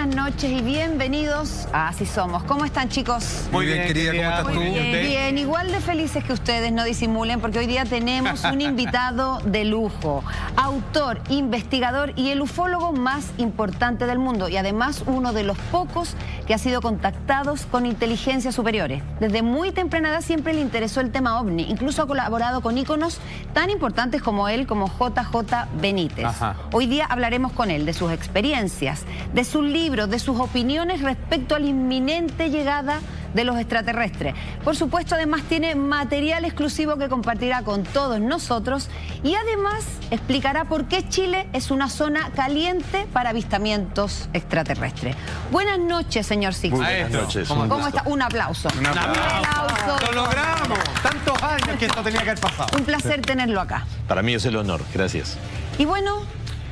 buenas noches y bienvenidos a Así Somos. ¿Cómo están, chicos? Muy bien, querida, ¿cómo estás tú? Muy bien, igual de felices que ustedes, no disimulen, porque hoy día tenemos un invitado de lujo, autor, investigador y el ufólogo más importante del mundo, y además uno de los pocos que ha sido contactados con inteligencias superiores. Desde muy temprana edad siempre le interesó el tema OVNI, incluso ha colaborado con íconos tan importantes como él, como JJ Benítez. Hoy día hablaremos con él de sus experiencias, de sus libros, de sus opiniones respecto a la inminente llegada de los extraterrestres. Por supuesto, además tiene material exclusivo que compartirá con todos nosotros y además explicará por qué Chile es una zona caliente para avistamientos extraterrestres. Buenas noches, señor Sixto. Buenas noches. ¿Cómo está? Un aplauso. Un aplauso. ¡Lo logramos! Tantos años que esto tenía que haber pasado. Un placer tenerlo acá. Para mí es el honor. Gracias. Y bueno,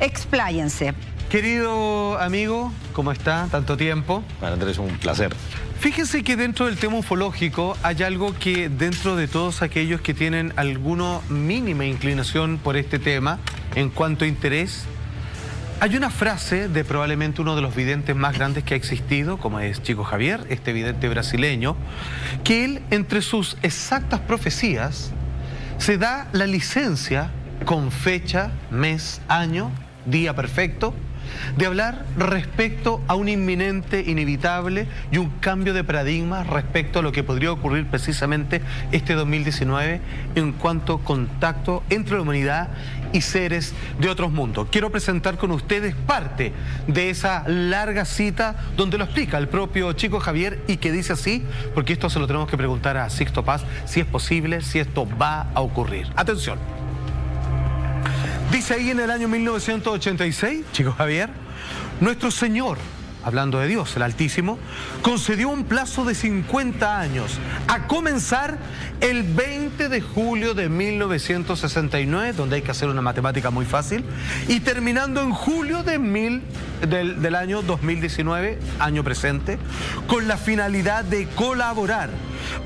expláyense. Querido amigo, ¿cómo está? Tanto tiempo. Para Andrés, un placer. Fíjense que dentro del tema ufológico hay algo que dentro de todos aquellos que tienen alguna mínima inclinación por este tema en cuanto a interés, hay una frase de probablemente uno de los videntes más grandes que ha existido, como es Chico Xavier, este vidente brasileño, que él, entre sus exactas profecías, se da la licencia con fecha, mes, año, día perfecto, de hablar respecto a un inminente, inevitable y un cambio de paradigma respecto a lo que podría ocurrir precisamente este 2019 en cuanto a contacto entre la humanidad y seres de otros mundos. Quiero presentar con ustedes parte de esa larga cita donde lo explica el propio Chico Xavier y que dice así, porque esto se lo tenemos que preguntar a Sixto Paz, si es posible, si esto va a ocurrir. Atención. Dice ahí en el año 1986, Chico Xavier, nuestro Señor, hablando de Dios, el Altísimo, concedió un plazo de 50 años, a comenzar el 20 de julio de 1969, donde hay que hacer una matemática muy fácil, y terminando en julio del año 2019, año presente, con la finalidad de colaborar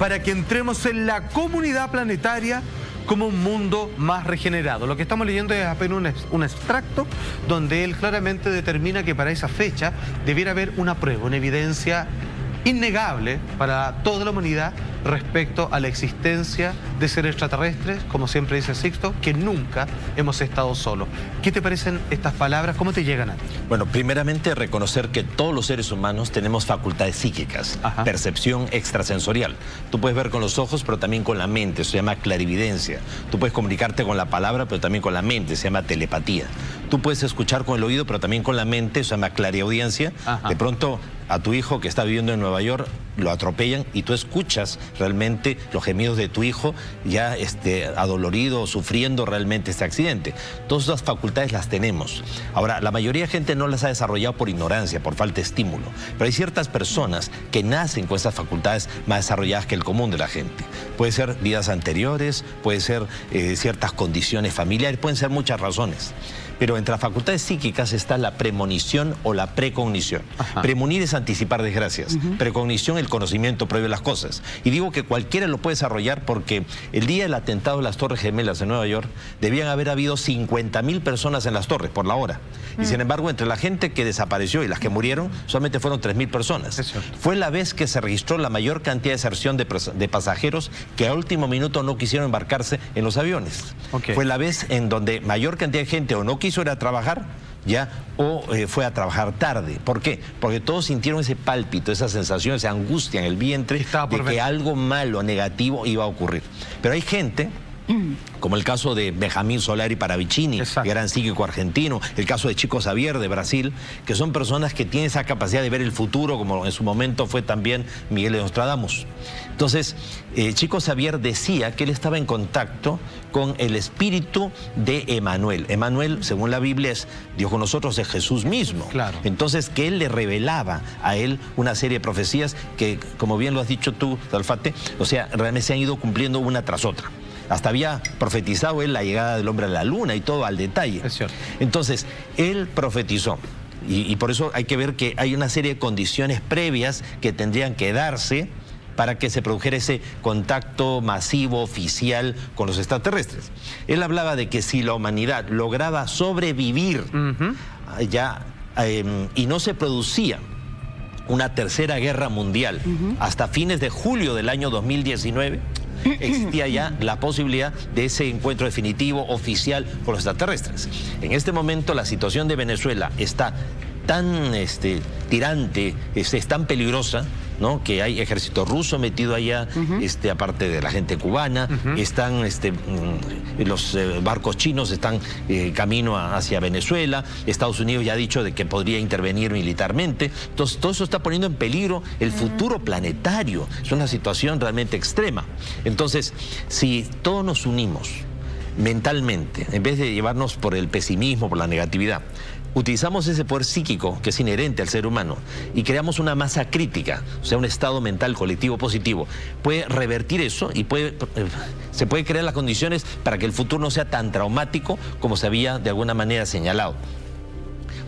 para que entremos en la comunidad planetaria como un mundo más regenerado. Lo que estamos leyendo es apenas un extracto donde él claramente determina que para esa fecha debiera haber una prueba, una evidencia innegable para toda la humanidad respecto a la existencia de seres extraterrestres, como siempre dice Sixto, que nunca hemos estado solos. ¿Qué te parecen estas palabras? ¿Cómo te llegan a ti? Bueno, primeramente reconocer que todos los seres humanos tenemos facultades psíquicas, percepción extrasensorial. Tú puedes ver con los ojos, pero también con la mente, eso se llama clarividencia. Tú puedes comunicarte con la palabra, pero también con la mente, se llama telepatía. Tú puedes escuchar con el oído, pero también con la mente, eso se llama clariaudiencia. De pronto a tu hijo que está viviendo en Nueva York lo atropellan y tú escuchas realmente los gemidos de tu hijo ya adolorido, sufriendo realmente este accidente. Todas esas facultades las tenemos. Ahora, la mayoría de gente no las ha desarrollado por ignorancia, por falta de estímulo. Pero hay ciertas personas que nacen con esas facultades más desarrolladas que el común de la gente. Puede ser vidas anteriores, puede ser ciertas condiciones familiares, pueden ser muchas razones. Pero entre las facultades psíquicas está la premonición o la precognición. Premonir es anticipar desgracias. Precognición, el conocimiento previo de las cosas. Y digo que cualquiera lo puede desarrollar porque el día del atentado de las Torres Gemelas en Nueva York debían haber habido 50.000 personas en las torres por la hora. Y sin embargo, entre la gente que desapareció y las que murieron, solamente fueron 3.000 personas. Fue la vez que se registró la mayor cantidad de deserción de pasajeros que a último minuto no quisieron embarcarse en los aviones. Fue la vez en donde mayor cantidad de gente o no quiso ir a trabajar, o fue a trabajar tarde. ¿Por qué? Porque todos sintieron ese pálpito, esa sensación, esa angustia en el vientre de que algo malo, negativo iba a ocurrir. Pero hay gente, como el caso de Benjamín Solari Paravicini, gran psíquico argentino, el caso de Chico Xavier de Brasil, que son personas que tienen esa capacidad de ver el futuro, como en su momento fue también Miguel de Nostradamus. Entonces, Chico Xavier decía que él estaba en contacto con el espíritu de Emanuel. Emanuel, según la Biblia, es Dios con nosotros, es Jesús mismo. Entonces, que él le revelaba a él una serie de profecías que, como bien lo has dicho tú, Salfate, o sea, realmente se han ido cumpliendo una tras otra. Hasta había profetizado él la llegada del hombre a la luna y todo al detalle. Entonces, él profetizó. Y por eso hay que ver que hay una serie de condiciones previas que tendrían que darse para que se produjera ese contacto masivo, oficial con los extraterrestres. Él hablaba de que si la humanidad lograba sobrevivir y no se producía una tercera guerra mundial. Hasta fines de julio del año 2019 existía ya la posibilidad de ese encuentro definitivo, oficial, con los extraterrestres. En este momento la situación de Venezuela está tan tirante, es tan peligrosa, ¿no? Que hay ejército ruso metido allá, aparte de la gente cubana, están los barcos chinos están camino hacia Venezuela, Estados Unidos ya ha dicho de que podría intervenir militarmente. Entonces todo eso está poniendo en peligro el futuro planetario. Es una situación realmente extrema. Entonces, si todos nos unimos mentalmente, en vez de llevarnos por el pesimismo, por la negatividad, utilizamos ese poder psíquico que es inherente al ser humano y creamos una masa crítica, o sea, un estado mental colectivo positivo, puede revertir eso y se puede crear las condiciones para que el futuro no sea tan traumático como se había de alguna manera señalado.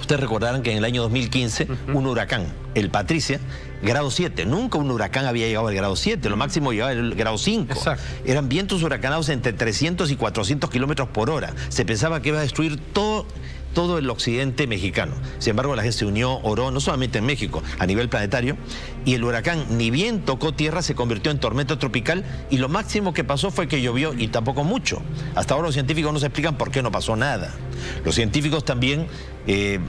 Ustedes recordarán que en el año 2015 un huracán, el Patricia, grado 7. Nunca un huracán había llegado al grado 7, lo máximo llegaba al grado 5. Exacto. Eran vientos huracanados entre 300 y 400 kilómetros por hora. Se pensaba que iba a destruir todo el occidente mexicano. Sin embargo, la gente se unió, oró, no solamente en México, a nivel planetario, y el huracán ni bien tocó tierra, se convirtió en tormenta tropical, y lo máximo que pasó fue que llovió, y tampoco mucho. Hasta ahora los científicos no se explican por qué no pasó nada. Los científicos también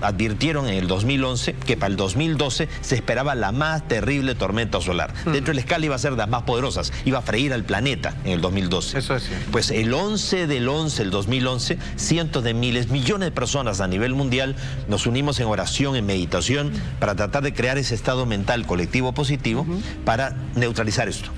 advirtieron en el 2011 que para el 2012 se esperaba la más terrible tormenta solar. Dentro de la escala iba a ser de las más poderosas, iba a freír al planeta en el 2012. Eso es cierto. Pues el 11 del 11, el 2011, cientos de miles, millones de personas a nivel mundial nos unimos en oración, en meditación, para tratar de crear ese estado mental colectivo positivo para neutralizar esto.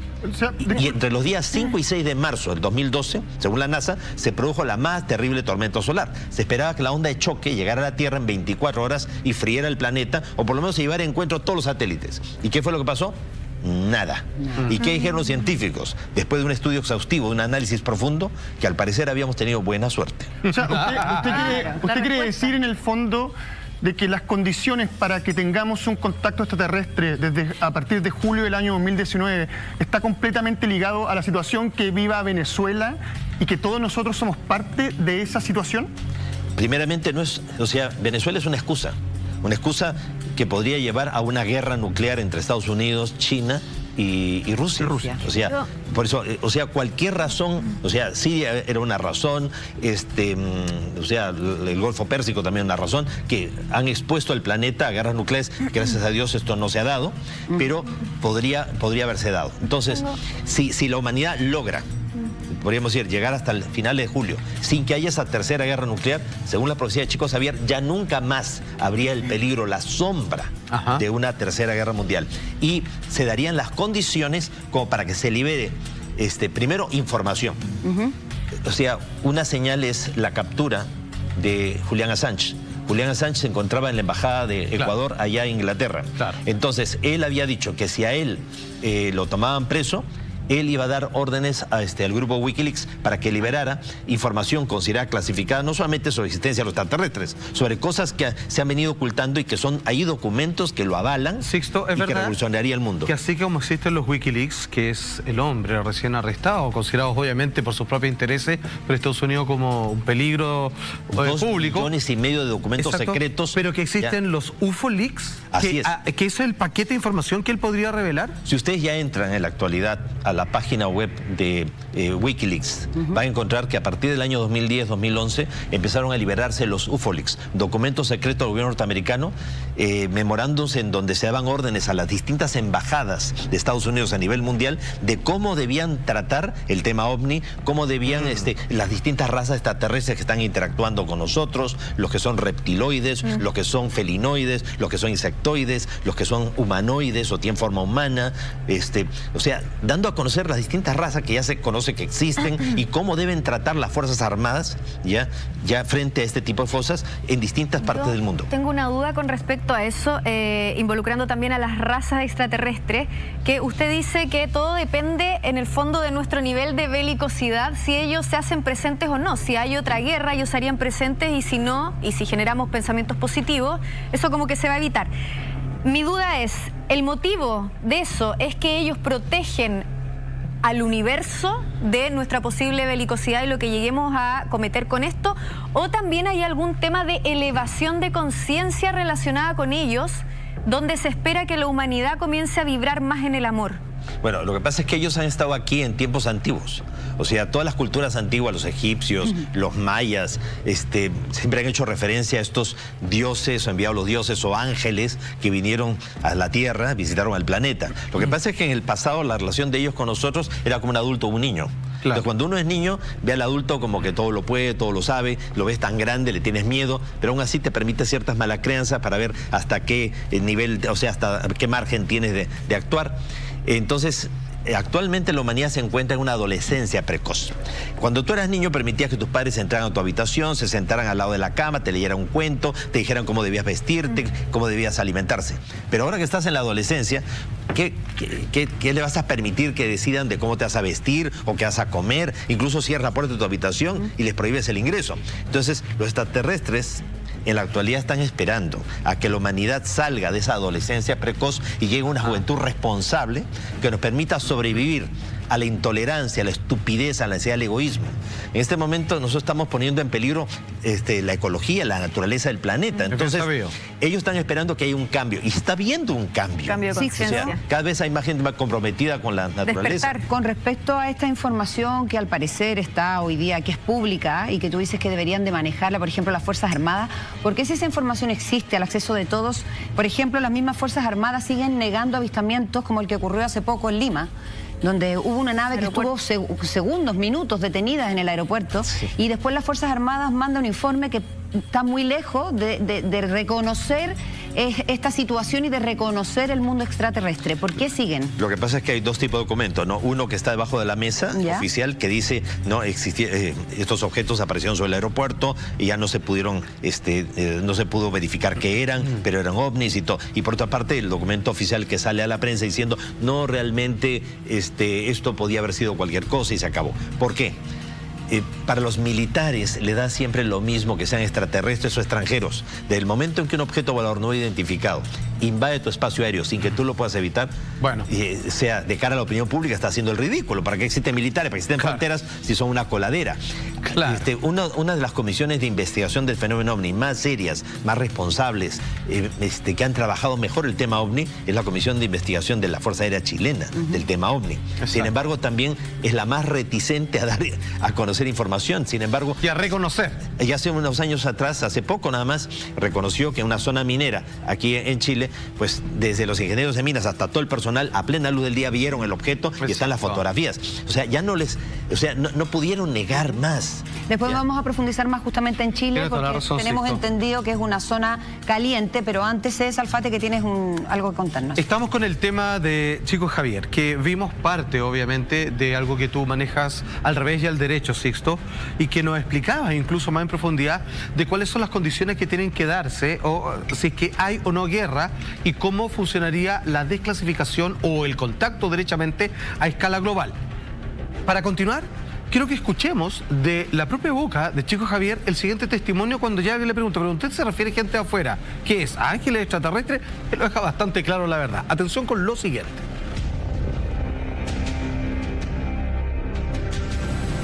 Y entre los días 5 y 6 de marzo del 2012, según la NASA, se produjo la más terrible tormenta solar. Se esperaba que la onda de choque llegara a la Tierra en 24 horas y friera el planeta, o por lo menos se llevara a encuentro todos los satélites. ¿Y qué fue lo que pasó? Nada. ¿Y qué dijeron los científicos? Después de un estudio exhaustivo, de un análisis profundo, que al parecer habíamos tenido buena suerte. O sea, usted quiere decir en el fondo de que las condiciones para que tengamos un contacto extraterrestre a partir de julio del año 2019 está completamente ligado a la situación que viva Venezuela y que todos nosotros somos parte de esa situación? Primeramente, Venezuela es una excusa que podría llevar a una guerra nuclear entre Estados Unidos, China y Rusia. Por eso, cualquier razón, Siria era una razón, el Golfo Pérsico también una razón, que han expuesto al planeta a guerras nucleares. Gracias a Dios esto no se ha dado, pero podría haberse dado. Entonces, si la humanidad logra, podríamos decir, llegar hasta el final de julio, sin que haya esa tercera guerra nuclear, según la profecía de Chico Xavier, ya nunca más habría el peligro, la sombra de una tercera guerra mundial. Y se darían las condiciones como para que se libere, primero, información. Una señal es la captura de Julian Assange. Julian Assange se encontraba en la embajada de Ecuador, allá en Inglaterra. Entonces, él había dicho que si a él lo tomaban preso, él iba a dar órdenes al grupo Wikileaks para que liberara información considerada clasificada, no solamente sobre existencia de los extraterrestres, sobre cosas que se han venido ocultando y que hay documentos que lo avalan. Sixto, ¿es y que revolucionaría el mundo? Que así como existen los Wikileaks, que es el hombre recién arrestado, considerado obviamente por sus propios intereses por Estados Unidos como un peligro público. 2,5 millones de documentos secretos. Pero que existen los UFO-Leaks, que es el paquete de información que él podría revelar. Si ustedes ya entran en la actualidad a la página web de Wikileaks, van a encontrar que a partir del año 2010-2011 empezaron a liberarse los UFO-Leaks, documentos secretos del gobierno norteamericano, memorándums en donde se daban órdenes a las distintas embajadas de Estados Unidos a nivel mundial de cómo debían tratar el tema OVNI, cómo debían las distintas razas extraterrestres que están interactuando con nosotros, los que son reptiloides, los que son felinoides, los que son insectoides, los que son humanoides o tienen forma humana, dando a conocer las distintas razas que ya se conoce que existen y cómo deben tratar las Fuerzas Armadas ya frente a este tipo de cosas en distintas partes del mundo. Tengo una duda con respecto a eso, involucrando también a las razas extraterrestres, que usted dice que todo depende en el fondo de nuestro nivel de belicosidad, si ellos se hacen presentes o no. Si hay otra guerra, ellos serían presentes, y si no, y si generamos pensamientos positivos, eso como que se va a evitar. Mi duda es, ¿el motivo de eso es que ellos protegen al universo de nuestra posible belicosidad y lo que lleguemos a cometer con esto? ¿O también hay algún tema de elevación de conciencia relacionada con ellos donde se espera que la humanidad comience a vibrar más en el amor? Bueno, lo que pasa es que ellos han estado aquí en tiempos antiguos. O sea, todas las culturas antiguas, los egipcios, los mayas, siempre han hecho referencia a estos dioses, o enviado los dioses o ángeles que vinieron a la Tierra, visitaron al planeta. Lo que pasa es que en el pasado la relación de ellos con nosotros era como un adulto o un niño. Claro. Entonces, cuando uno es niño, ve al adulto como que todo lo puede, todo lo sabe, lo ves tan grande, le tienes miedo, pero aún así te permite ciertas malas creencias para ver hasta qué nivel, o sea, hasta qué margen tienes de actuar. Entonces, actualmente la humanidad se encuentra en una adolescencia precoz. Cuando tú eras niño permitías que tus padres entraran a tu habitación, se sentaran al lado de la cama, te leyeran un cuento, te dijeran cómo debías vestirte, cómo debías alimentarse. Pero ahora que estás en la adolescencia, ¿qué le vas a permitir que decidan de cómo te vas a vestir o qué vas a comer? Incluso cierra la puerta de tu habitación y les prohíbes el ingreso. Entonces, los extraterrestres en la actualidad están esperando a que la humanidad salga de esa adolescencia precoz y llegue a una juventud responsable que nos permita sobrevivir a la intolerancia, a la estupidez, a la ansiedad, al egoísmo. En este momento nosotros estamos poniendo en peligro la ecología, la naturaleza del planeta. Entonces, ellos están esperando que haya un cambio. Y está habiendo un cambio. Cambio de conciencia. O sea, cada vez hay más gente más comprometida con la naturaleza. Despertar. Con respecto a esta información que al parecer está hoy día, que es pública y que tú dices que deberían de manejarla, por ejemplo, las Fuerzas Armadas, ¿por qué si esa información existe al acceso de todos, por ejemplo, las mismas Fuerzas Armadas siguen negando avistamientos como el que ocurrió hace poco en Lima? Donde hubo una nave que estuvo segundos, minutos detenida en el aeropuerto, y después las Fuerzas Armadas mandan un informe que está muy lejos de reconocer esta situación y de reconocer el mundo extraterrestre. ¿Por qué siguen? Lo que pasa es que hay dos tipos de documentos, ¿no? Uno que está debajo de la mesa oficial que dice, no, estos objetos aparecieron sobre el aeropuerto y ya no se pudieron, no se pudo verificar qué eran, pero eran ovnis y todo. Y por otra parte, el documento oficial que sale a la prensa diciendo, no, realmente esto podía haber sido cualquier cosa y se acabó. ¿Por qué? Para los militares le da siempre lo mismo que sean extraterrestres o extranjeros. Desde el momento en que un objeto volador no identificado invade tu espacio aéreo sin que tú lo puedas evitar, bueno, sea de cara a la opinión pública, está haciendo el ridículo. ¿Para qué existen militares? ¿Para qué existen fronteras si son una coladera? Claro. Una de las comisiones de investigación del fenómeno OVNI más serias, más responsables, que han trabajado mejor el tema OVNI, es la Comisión de Investigación de la Fuerza Aérea Chilena, del tema OVNI. Exacto. Sin embargo, también es la más reticente a dar a conocer información. Sin embargo, y a reconocer. Ya hace unos años atrás, hace poco nada más, reconoció que en una zona minera aquí en Chile, pues desde los ingenieros de minas hasta todo el personal a plena luz del día vieron el objeto y están las fotografías. O sea, ya no pudieron negar más. Después vamos a profundizar más justamente en Chile, porque tenemos entendido que es una zona caliente, pero antes es, Alfate, que tienes algo que contarnos. Estamos con el tema de Chico Javier, que vimos parte, obviamente, de algo que tú manejas al revés y al derecho, Sixto, y que nos explicabas incluso más en profundidad de cuáles son las condiciones que tienen que darse, o si es que hay o no guerra, y cómo funcionaría la desclasificación o el contacto derechamente a escala global. Para continuar, quiero que escuchemos de la propia boca de Chico Javier el siguiente testimonio cuando ya le pregunto, ¿pero usted se refiere a gente de afuera? ¿Qué es? ¿A ángeles extraterrestres? Él lo deja bastante claro, la verdad. Atención con lo siguiente.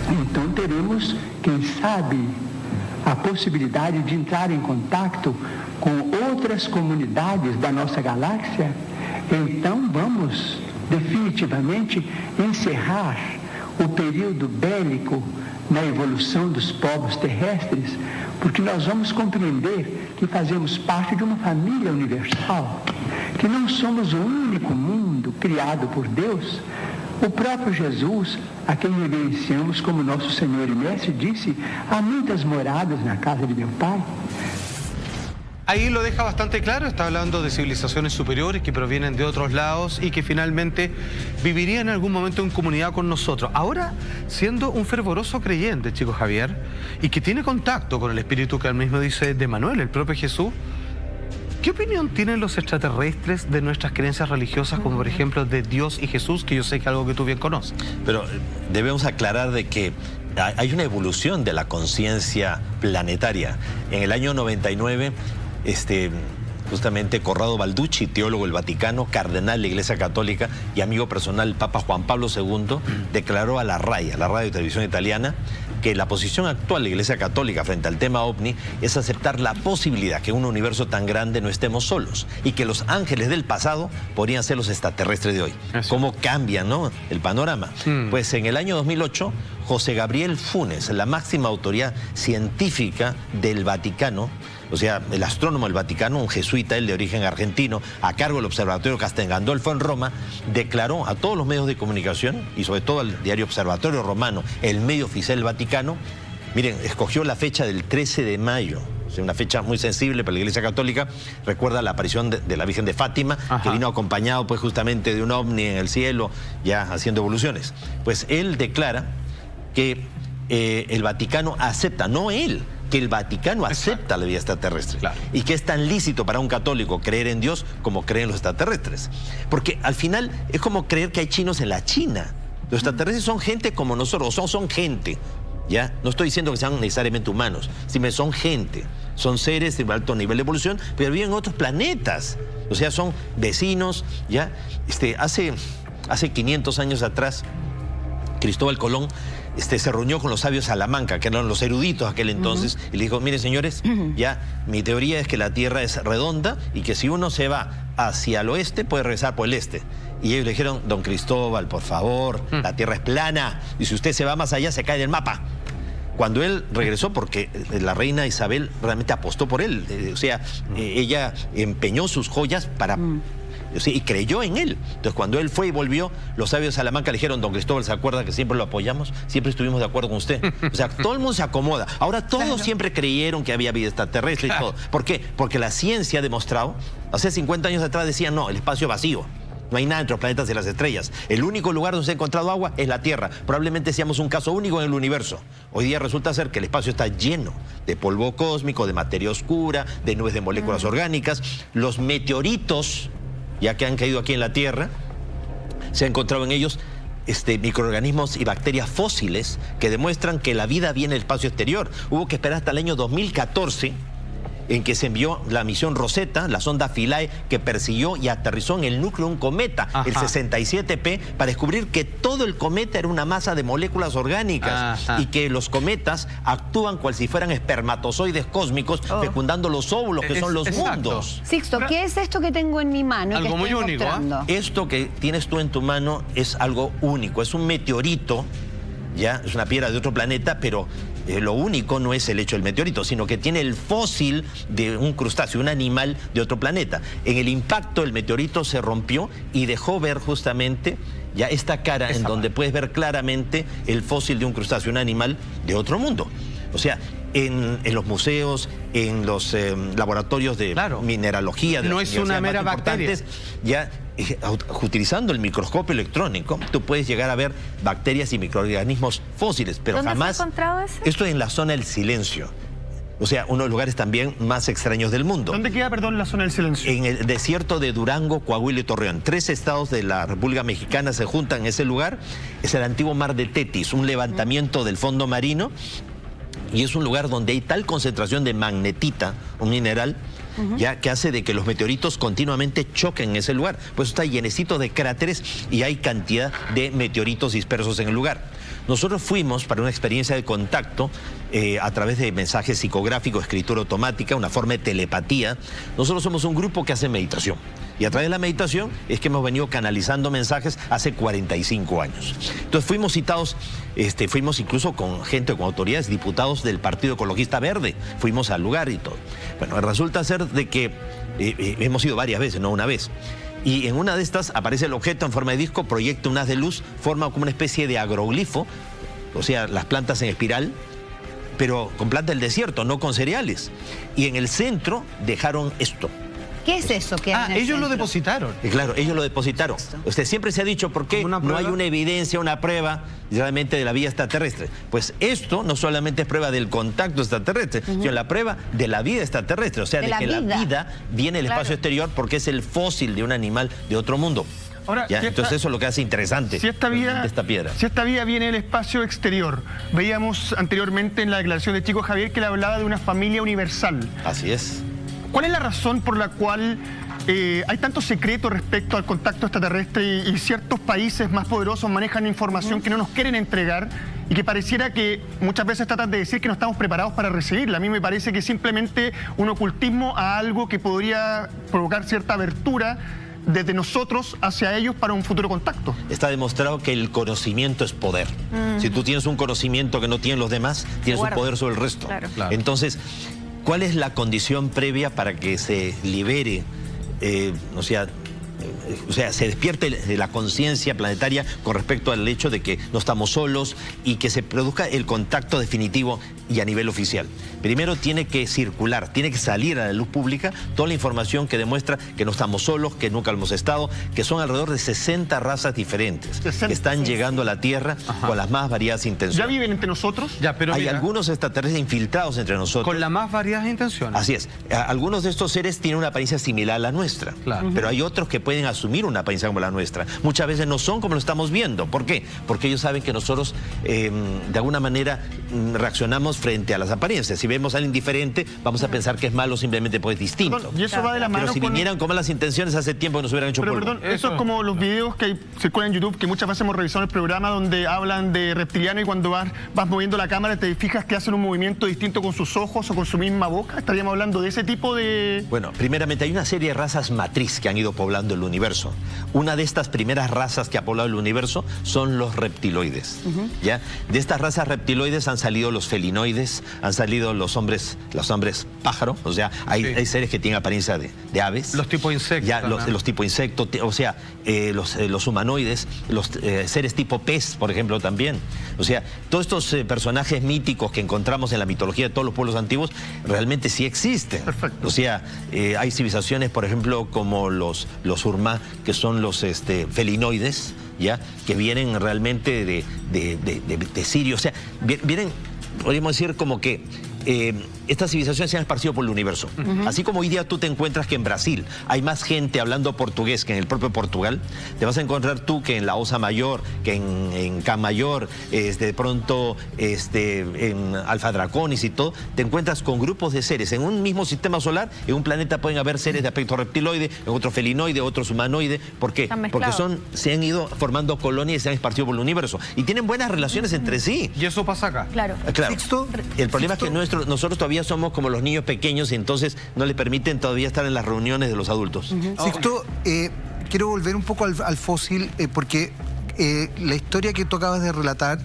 Então teremos, quem sabe, a possibilidade de entrar em contato com outras comunidades da nossa galáxia. Então vamos definitivamente encerrar o período bélico na evolução dos povos terrestres, porque nós vamos compreender que fazemos parte de uma família universal, que não somos o único mundo criado por Deus. O próprio Jesus, a quem reverenciamos como nosso Senhor e Mestre, disse: há muitas moradas na casa de meu Pai. Ahí lo deja bastante claro, está hablando de civilizaciones superiores que provienen de otros lados y que finalmente vivirían en algún momento en comunidad con nosotros. Ahora, siendo un fervoroso creyente, Chico Javier, y que tiene contacto con el espíritu que él mismo dice de Manuel, el propio Jesús, ¿qué opinión tienen los extraterrestres de nuestras creencias religiosas, como por ejemplo de Dios y Jesús, que yo sé que es algo que tú bien conoces? Pero debemos aclarar de que hay una evolución de la conciencia planetaria. En el año 99, justamente Corrado Balducci, teólogo del Vaticano, cardenal de la Iglesia Católica y amigo personal del Papa Juan Pablo II, declaró a la RAI, a la radio y televisión italiana, que la posición actual de la Iglesia Católica frente al tema OVNI es aceptar la posibilidad que en un universo tan grande no estemos solos y que los ángeles del pasado podrían ser los extraterrestres de hoy. Eso. ¿Cómo cambia, no, el panorama? Pues en el año 2008, José Gabriel Funes, la máxima autoridad científica del Vaticano, o sea, el astrónomo del Vaticano, un jesuita, él de origen argentino, a cargo del Observatorio Castel Gandolfo en Roma, declaró a todos los medios de comunicación, y sobre todo al diario Observatorio Romano, el medio oficial del Vaticano, miren, escogió la fecha del 13 de mayo, o sea, una fecha muy sensible para la Iglesia Católica. Recuerda la aparición de la Virgen de Fátima, que vino acompañado pues justamente de un ovni en el cielo, ya haciendo evoluciones. Pues él declara que el Vaticano acepta, no él, que el Vaticano acepta la vida extraterrestre. Claro. Y que es tan lícito para un católico creer en Dios como creer en los extraterrestres. Porque al final es como creer que hay chinos en la China. Los extraterrestres son gente como nosotros, son gente. ¿Ya? No estoy diciendo que sean necesariamente humanos, sino son gente. Son seres de alto nivel de evolución, pero viven en otros planetas. O sea, son vecinos, ¿ya? Hace 500 años atrás, Cristóbal Colón se reunió con los sabios de Salamanca, que eran los eruditos aquel entonces, y le dijo, miren señores, ya mi teoría es que la Tierra es redonda y que si uno se va hacia el oeste puede regresar por el este. Y ellos le dijeron, don Cristóbal, por favor, la Tierra es plana y si usted se va más allá se cae del mapa. Cuando él regresó, porque la reina Isabel realmente apostó por él, ella empeñó sus joyas para... y creyó en él. Entonces cuando él fue y volvió, los sabios de Salamanca le dijeron, don Cristóbal, ¿se acuerda que siempre lo apoyamos? Siempre estuvimos de acuerdo con usted. O sea, todo el mundo se acomoda. Ahora todos siempre creyeron que había vida extraterrestre y todo. ¿Por qué? Porque la ciencia ha demostrado, hace 50 años atrás decían, no, el espacio vacío. No hay nada entre los planetas y las estrellas. El único lugar donde se ha encontrado agua es la Tierra. Probablemente seamos un caso único en el universo. Hoy día resulta ser que el espacio está lleno de polvo cósmico, de materia oscura, de nubes de moléculas orgánicas. Los meteoritos, ya que han caído aquí en la Tierra, se ha encontrado en ellos microorganismos y bacterias fósiles que demuestran que la vida viene del espacio exterior. Hubo que esperar hasta el año 2014 en que se envió la misión Rosetta, la sonda Philae, que persiguió y aterrizó en el núcleo de un cometa, el 67P, para descubrir que todo el cometa era una masa de moléculas orgánicas y que los cometas actúan cual si fueran espermatozoides cósmicos fecundando los óvulos, que son los mundos. Sixto, ¿qué es esto que tengo en mi mano? Algo muy único. Esto que tienes tú en tu mano es algo único, es un meteorito, ya, es una piedra de otro planeta, pero lo único no es el hecho del meteorito, sino que tiene el fósil de un crustáceo, un animal de otro planeta. En el impacto el meteorito se rompió y dejó ver justamente ya esta cara en donde puedes ver claramente el fósil de un crustáceo, un animal de otro mundo. O sea, en los museos, en los laboratorios de mineralogía, de no es una mera bacteria. Ya utilizando el microscopio electrónico, tú puedes llegar a ver bacterias y microorganismos fósiles, pero ¿dónde jamás... se ha encontrado eso? Esto es en la zona del silencio. O sea, uno de los lugares también más extraños del mundo. ¿Dónde queda, perdón, la zona del silencio? En el desierto de Durango, Coahuila y Torreón. 3 estados de la República Mexicana se juntan en ese lugar. Es el antiguo mar de Tetis, un levantamiento del fondo marino. Y es un lugar donde hay tal concentración de magnetita, un mineral, ya que hace de que los meteoritos continuamente choquen en ese lugar. Pues está llenecito de cráteres y hay cantidad de meteoritos dispersos en el lugar. Nosotros fuimos para una experiencia de contacto a través de mensajes psicográficos, escritura automática, una forma de telepatía. Nosotros somos un grupo que hace meditación. Y a través de la meditación es que hemos venido canalizando mensajes hace 45 años. Entonces fuimos citados, fuimos incluso con gente, con autoridades, diputados del Partido Ecologista Verde. Fuimos al lugar y todo. Bueno, resulta ser de que hemos ido varias veces, no una vez. Y en una de estas aparece el objeto en forma de disco, proyecta un haz de luz, forma como una especie de agroglifo, o sea, las plantas en espiral, pero con plantas del desierto, no con cereales. Y en el centro dejaron esto. ¿Qué es eso que hay en el ellos centro? lo depositaron. Claro, ellos lo depositaron. Usted siempre se ha dicho, ¿por qué no hay una evidencia, una prueba realmente de la vida extraterrestre? Pues esto no solamente es prueba del contacto extraterrestre, sino la prueba de la vida extraterrestre. O sea, de que la vida viene del espacio exterior porque es el fósil de un animal de otro mundo. Ahora, entonces eso es lo que hace interesante esta piedra. Si esta vida viene del espacio exterior, veíamos anteriormente en la declaración de Chico Javier que le hablaba de una familia universal. Así es. ¿Cuál es la razón por la cual hay tanto secreto respecto al contacto extraterrestre y ciertos países más poderosos manejan información que no nos quieren entregar y que pareciera que muchas veces tratan de decir que no estamos preparados para recibirla? A mí me parece que es simplemente un ocultismo a algo que podría provocar cierta abertura desde nosotros hacia ellos para un futuro contacto. Está demostrado que el conocimiento es poder. Si tú tienes un conocimiento que no tienen los demás, tienes un poder sobre el resto. Claro. Entonces, ¿cuál es la condición previa para que se libere, o sea, se despierte la conciencia planetaria con respecto al hecho de que no estamos solos y que se produzca el contacto definitivo y a nivel oficial? Primero tiene que circular, tiene que salir a la luz pública toda la información que demuestra que no estamos solos, que nunca hemos estado, que son alrededor de 60 razas diferentes que están llegando a la Tierra con las más variadas intenciones. ¿Ya viven entre nosotros? Ya, pero hay mira, algunos extraterrestres infiltrados entre nosotros. con las más variadas intenciones. Así es. Algunos de estos seres tienen una apariencia similar a la nuestra. Claro. Pero hay otros que pueden asumir una apariencia como la nuestra. Muchas veces no son como lo estamos viendo. ¿Por qué? Porque ellos saben que nosotros de alguna manera reaccionamos frente a las apariencias. Si vemos a alguien diferente, vamos a pensar que es malo simplemente porque es distinto. Perdón, y eso va de la mano. Pero si vinieran con malas intenciones, hace tiempo nos hubieran hecho polvo. Perdón, eso es como los videos que circulan en YouTube, que muchas veces hemos revisado en el programa, donde hablan de reptiliano y cuando vas moviendo la cámara te fijas que hacen un movimiento distinto con sus ojos o con su misma boca. ¿Estaríamos hablando de ese tipo de...? Bueno, primeramente hay una serie de razas matriz que han ido poblando el universo. Una de estas primeras razas que ha poblado el universo son los reptiloides. ¿Ya? De estas razas reptiloides han salido los felinoides, han salido los hombres pájaro, o sea, hay seres que tienen apariencia de aves. Los tipos insectos. Ya, los tipos insectos, o sea, los humanoides, los seres tipo pez, por ejemplo, también. O sea, todos estos personajes míticos que encontramos en la mitología de todos los pueblos antiguos realmente sí existen. Perfecto. O sea, hay civilizaciones, por ejemplo, como los Urmá, que son los felinoides, ¿ya? Que vienen realmente de Siria. O sea, vienen, podríamos decir, como que estas civilizaciones se han esparcido por el universo. Así como hoy día tú te encuentras que en Brasil hay más gente hablando portugués que en el propio Portugal, te vas a encontrar tú que en la Osa Mayor, que en Can Mayor, de pronto en Alfa Draconis y todo, te encuentras con grupos de seres. En un mismo sistema solar, en un planeta pueden haber seres de aspecto reptiloide, en otro felinoide, otros humanoide. ¿Por qué? Porque se han ido formando colonias y se han esparcido por el universo. Y tienen buenas relaciones entre sí. Y eso pasa acá. Claro. Sixto, el problema es que nosotros todavía somos como los niños pequeños y entonces no les permiten todavía estar en las reuniones de los adultos. Sixto, quiero volver un poco al fósil porque la historia que tú acabas de relatar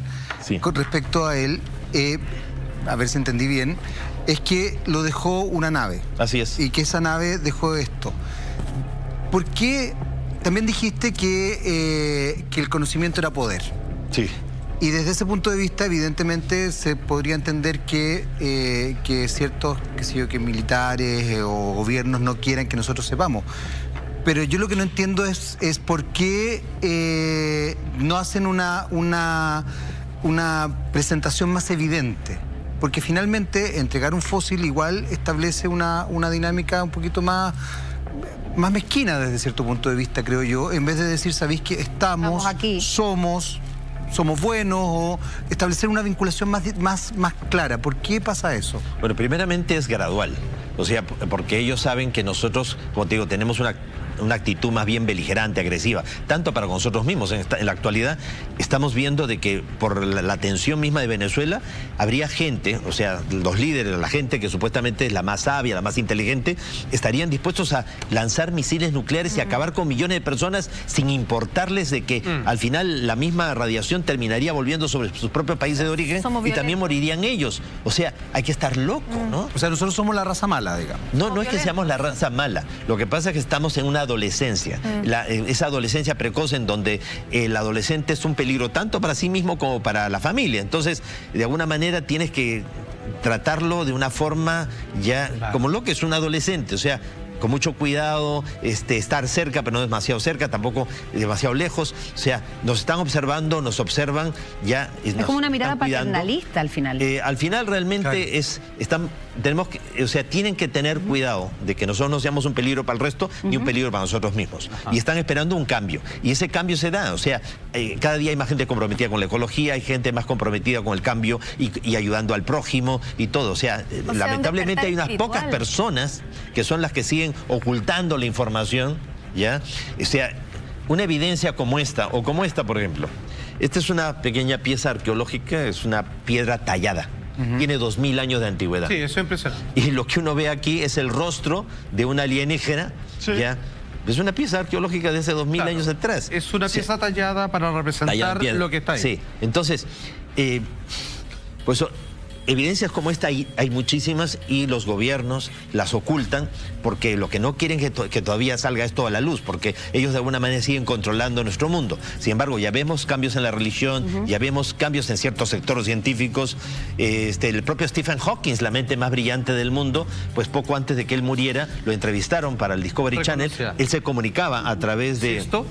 con respecto a él, a ver si entendí bien, es que lo dejó una nave. Así es. Y que esa nave dejó esto. ¿Por qué? También dijiste que el conocimiento era poder. Sí. Y desde ese punto de vista, evidentemente, se podría entender que ciertos, qué sé yo, que militares o gobiernos no quieran que nosotros sepamos. Pero yo lo que no entiendo es por qué no hacen una presentación más evidente. Porque finalmente entregar un fósil igual establece una dinámica un poquito más mezquina desde cierto punto de vista, creo yo, en vez de decir, sabéis que estamos aquí, somos buenos, o establecer una vinculación más clara. ¿Por qué pasa eso? Bueno, primeramente es gradual. O sea, porque ellos saben que nosotros, como te digo, tenemos una actitud más bien beligerante, agresiva, tanto para con nosotros mismos. En la actualidad estamos viendo de que por la tensión misma de Venezuela habría gente, o sea, los líderes, la gente que supuestamente es la más sabia, la más inteligente, estarían dispuestos a lanzar misiles nucleares y acabar con millones de personas sin importarles de que al final la misma radiación terminaría volviendo sobre sus propios países de origen y también morirían ellos. O sea, hay que estar loco, ¿no? O sea, nosotros somos la raza mala, digamos. No es que seamos la raza mala. Lo que pasa es que estamos en una adolescencia. Esa adolescencia precoz en donde el adolescente es un peligro tanto para sí mismo como para la familia. Entonces, de alguna manera tienes que tratarlo de una forma ya como lo que es un adolescente. O sea, con mucho cuidado, estar cerca, pero no demasiado cerca, tampoco demasiado lejos. O sea, nos están observando, nos observan, ya. Es como una mirada paternalista al final. Al final realmente están tienen que tener cuidado de que nosotros no seamos un peligro para el resto ni un peligro para nosotros mismos. Y están esperando un cambio. Y ese cambio se da. O sea, cada día hay más gente comprometida con la ecología, hay gente más comprometida con el cambio y ayudando al prójimo y todo. O sea, lamentablemente hay unas pocas personas que son las que siguen ocultando la información, ¿ya? O sea, una evidencia como esta, o como esta, por ejemplo. Esta es una pequeña pieza arqueológica, es una piedra tallada. Tiene 2000 años de antigüedad. Sí, eso es impresionante. Y lo que uno ve aquí es el rostro de una alienígena, ¿ya? Es una pieza arqueológica de hace 2000 años atrás. Es una pieza tallada para representar lo que está ahí. Sí, entonces, pues evidencias como esta hay muchísimas y los gobiernos las ocultan porque lo que no quieren es que todavía salga esto a la luz, porque ellos de alguna manera siguen controlando nuestro mundo. Sin embargo, ya vemos cambios en la religión, ya vemos cambios en ciertos sectores científicos. El propio Stephen Hawking, la mente más brillante del mundo, pues poco antes de que él muriera, lo entrevistaron para el Discovery Channel. Él se comunicaba a través de... ¿Esto?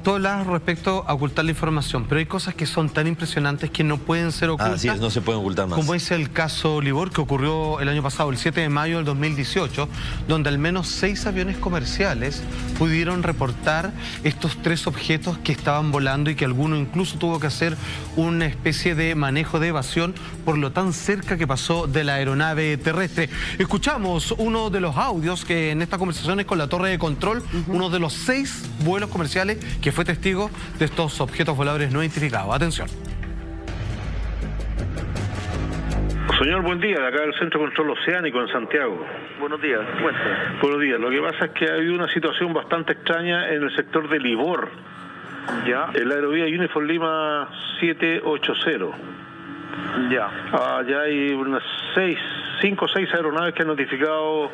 Todo hablas respecto a ocultar la información, pero hay cosas que son tan impresionantes que no pueden ser ocultas. Así es, no se pueden ocultar más. Como es el caso Libor, que ocurrió el año pasado, el 7 de mayo del 2018, donde al menos 6 aviones comerciales pudieron reportar estos 3 objetos que estaban volando y que alguno incluso tuvo que hacer una especie de manejo de evasión por lo tan cerca que pasó de la aeronave terrestre. Escuchamos uno de los audios que en esta conversación es con la torre de control, uno de los 6 vuelos comerciales que fue testigo de estos objetos voladores no identificados. Atención. Señor, buen día, de acá del Centro de Control Oceánico en Santiago. Buenos días, cuéntame. Buenos días, lo que pasa es que ha habido una situación bastante extraña en el sector de Libor. Ya. El aerovía Uniform Lima 780. Ya. Ya hay unas 5 o 6 aeronaves que han notificado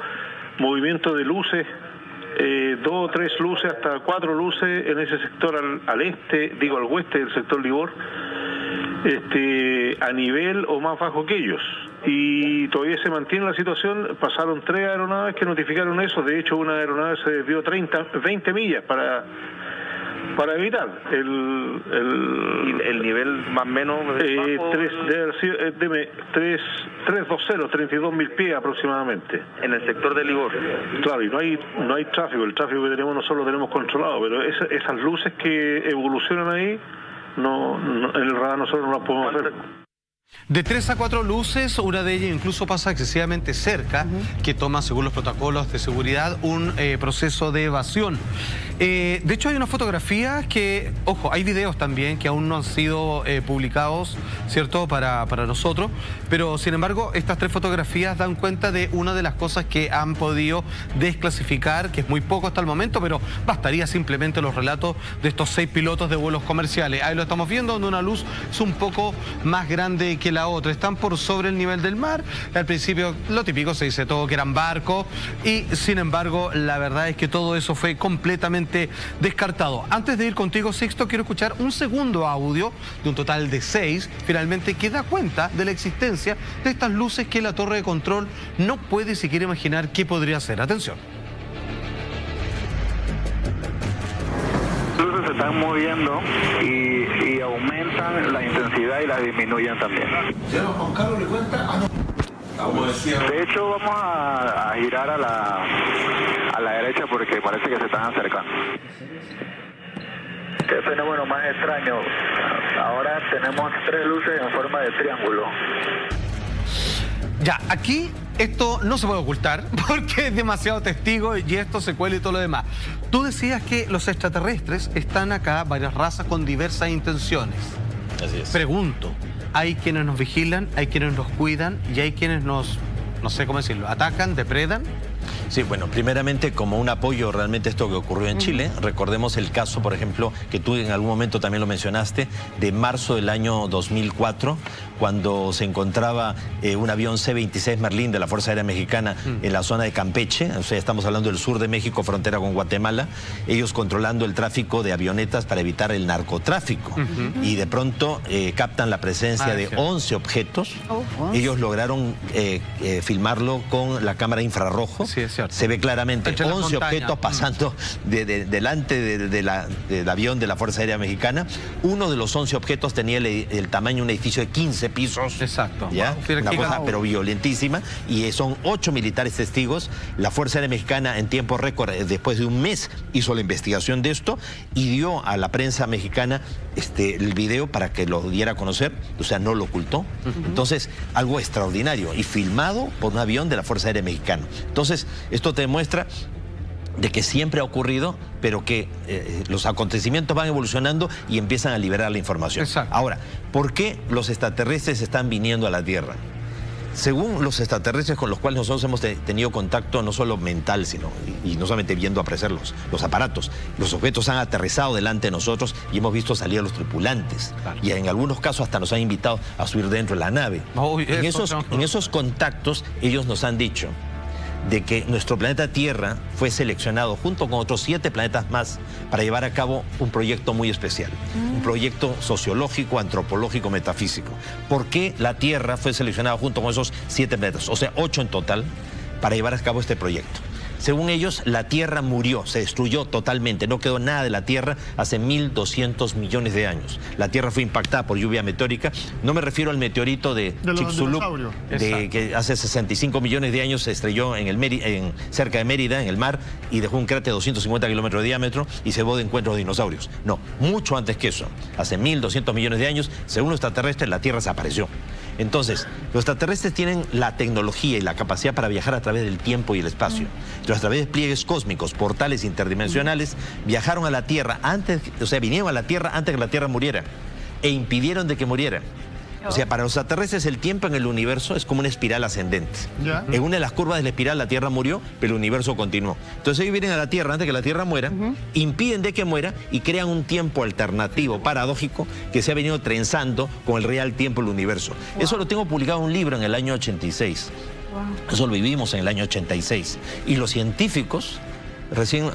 movimiento de luces. 2 o 3 luces, hasta 4 luces en ese sector al oeste del sector Libor, a nivel o más bajo que ellos. Y todavía se mantiene la situación. Pasaron 3 aeronaves que notificaron eso. De hecho, una aeronave se desvió 20 millas para evitar el nivel más o menos 32.000 pies aproximadamente en el sector de Libor. Claro, y no hay tráfico. El tráfico que tenemos nosotros lo tenemos controlado, pero esas luces que evolucionan ahí en el radar nosotros no las podemos ver. De 3 a 4 luces, una de ellas incluso pasa excesivamente cerca, que toma, según los protocolos de seguridad, un proceso de evasión. De hecho, hay una fotografía que, ojo, hay videos también que aún no han sido publicados, ¿cierto?, para nosotros, pero sin embargo, estas 3 fotografías dan cuenta de una de las cosas que han podido desclasificar, que es muy poco hasta el momento, pero bastaría simplemente los relatos de estos 6 pilotos de vuelos comerciales. Ahí lo estamos viendo, donde una luz es un poco más grande que la otra, están por sobre el nivel del mar. Al principio lo típico, se dice todo que eran barcos, y sin embargo la verdad es que todo eso fue completamente descartado. Antes de ir contigo, Sixto, quiero escuchar un segundo audio de un total de 6, finalmente, que da cuenta de la existencia de estas luces que la torre de control no puede siquiera imaginar qué podría ser. Atención. Las luces se están moviendo y aumentan la intensidad y la disminuyen también. ¿Ya Juan Carlos le cuenta? De hecho, vamos a girar a la derecha porque parece que se están acercando. Qué fenómeno más extraño. Ahora tenemos 3 luces en forma de triángulo. Ya, aquí esto no se puede ocultar porque es demasiado testigo y esto se cuela y todo lo demás. Tú decías que los extraterrestres están acá, varias razas con diversas intenciones. Así es. Pregunto, hay quienes nos vigilan, hay quienes nos cuidan y hay quienes nos, no sé cómo decirlo, atacan, depredan. Sí, bueno, primeramente como un apoyo realmente a esto que ocurrió en Chile, recordemos el caso, por ejemplo, que tú en algún momento también lo mencionaste, de marzo del año 2004, cuando se encontraba un avión C-26 Merlín de la Fuerza Aérea Mexicana en la zona de Campeche, o sea, estamos hablando del sur de México, frontera con Guatemala, ellos controlando el tráfico de avionetas para evitar el narcotráfico. Y de pronto captan la presencia de 11 objetos. Ellos lograron filmarlo con la cámara infrarrojo. Sí, Se ve claramente 11 objetos pasando delante del avión de la Fuerza Aérea Mexicana. Uno de los 11 objetos tenía el tamaño de un edificio de 15 pisos. Exacto. ¿Ya? Una cosa pero violentísima. Y son 8 militares testigos. La Fuerza Aérea Mexicana en tiempo récord, después de un mes, hizo la investigación de esto y dio a la prensa mexicana el video para que lo diera a conocer. O sea, no lo ocultó. Entonces, algo extraordinario y filmado por un avión de la Fuerza Aérea Mexicana. Entonces, esto te demuestra de que siempre ha ocurrido, pero que los acontecimientos van evolucionando y empiezan a liberar la información. Exacto. Ahora, ¿por qué los extraterrestres están viniendo a la Tierra? Según los extraterrestres con los cuales nosotros hemos tenido contacto, no solo mental, sino y no solamente viendo apreciar los aparatos, los objetos han aterrizado delante de nosotros y hemos visto salir a los tripulantes. Claro. Y en algunos casos hasta nos han invitado a subir dentro de la nave. En esos contactos ellos nos han dicho de que nuestro planeta Tierra fue seleccionado junto con otros 7 planetas más para llevar a cabo un proyecto muy especial, un proyecto sociológico, antropológico, metafísico. ¿Por qué la Tierra fue seleccionada junto con esos 7 planetas? O sea, 8 en total, para llevar a cabo este proyecto. Según ellos, la Tierra murió, se destruyó totalmente, no quedó nada de la Tierra hace 1.200 millones de años. La Tierra fue impactada por lluvia meteórica. No me refiero al meteorito de Chicxulub, que hace 65 millones de años se estrelló cerca de Mérida, en el mar, y dejó un cráter de 250 kilómetros de diámetro y se llevó de encuentro de dinosaurios. No, mucho antes que eso. Hace 1.200 millones de años, según los extraterrestres, la Tierra desapareció. Entonces, los extraterrestres tienen la tecnología y la capacidad para viajar a través del tiempo y el espacio. Entonces, a través de pliegues cósmicos, portales interdimensionales, viajaron a la Tierra vinieron a la Tierra antes que la Tierra muriera e impidieron de que muriera. O sea, para los extraterrestres el tiempo en el universo es como una espiral ascendente. En una de las curvas de la espiral la Tierra murió, pero el universo continuó. Entonces ellos vienen a la Tierra antes que la Tierra muera, impiden de que muera y crean un tiempo alternativo, paradójico, que se ha venido trenzando con el real tiempo del universo. Eso lo tengo publicado en un libro en el año 86. Eso lo vivimos en el año 86. Y los científicos recién,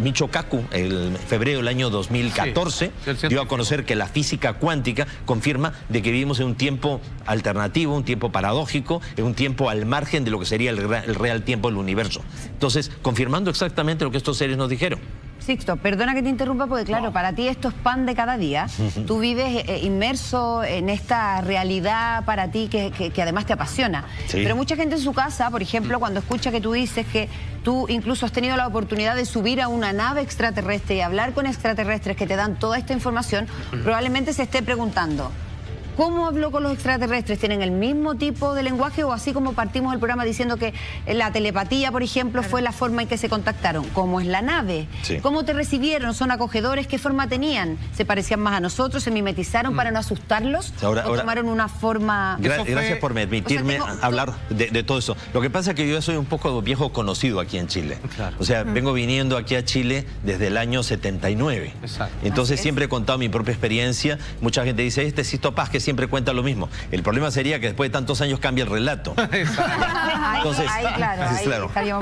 Michio Kaku, en febrero del año 2014, dio a conocer que la física cuántica confirma de que vivimos en un tiempo alternativo, un tiempo paradójico, en un tiempo al margen de lo que sería el real tiempo del universo. Entonces, confirmando exactamente lo que estos seres nos dijeron. Sixto, perdona que te interrumpa porque claro, para ti esto es pan de cada día. Tú vives inmerso en esta realidad para ti que además te apasiona. Pero mucha gente en su casa, por ejemplo, cuando escucha que tú dices que tú incluso has tenido la oportunidad de subir a una nave extraterrestre y hablar con extraterrestres que te dan toda esta información, probablemente se esté preguntando: ¿cómo habló con los extraterrestres? ¿Tienen el mismo tipo de lenguaje o así como partimos el programa diciendo que la telepatía, por ejemplo, fue la forma en que se contactaron? ¿Cómo es la nave? ¿Cómo te recibieron? ¿Son acogedores? ¿Qué forma tenían? ¿Se parecían más a nosotros? ¿Se mimetizaron para no asustarlos? ¿O tomaron una forma...? Gracias por permitirme hablar de todo eso. Lo que pasa es que yo soy un poco viejo conocido aquí en Chile. O sea, vengo viniendo aquí a Chile desde el año 79. Entonces siempre he contado mi propia experiencia. Mucha gente dice, Sixto Paz, que siempre cuenta lo mismo. El problema sería que después de tantos años cambia el relato. Entonces,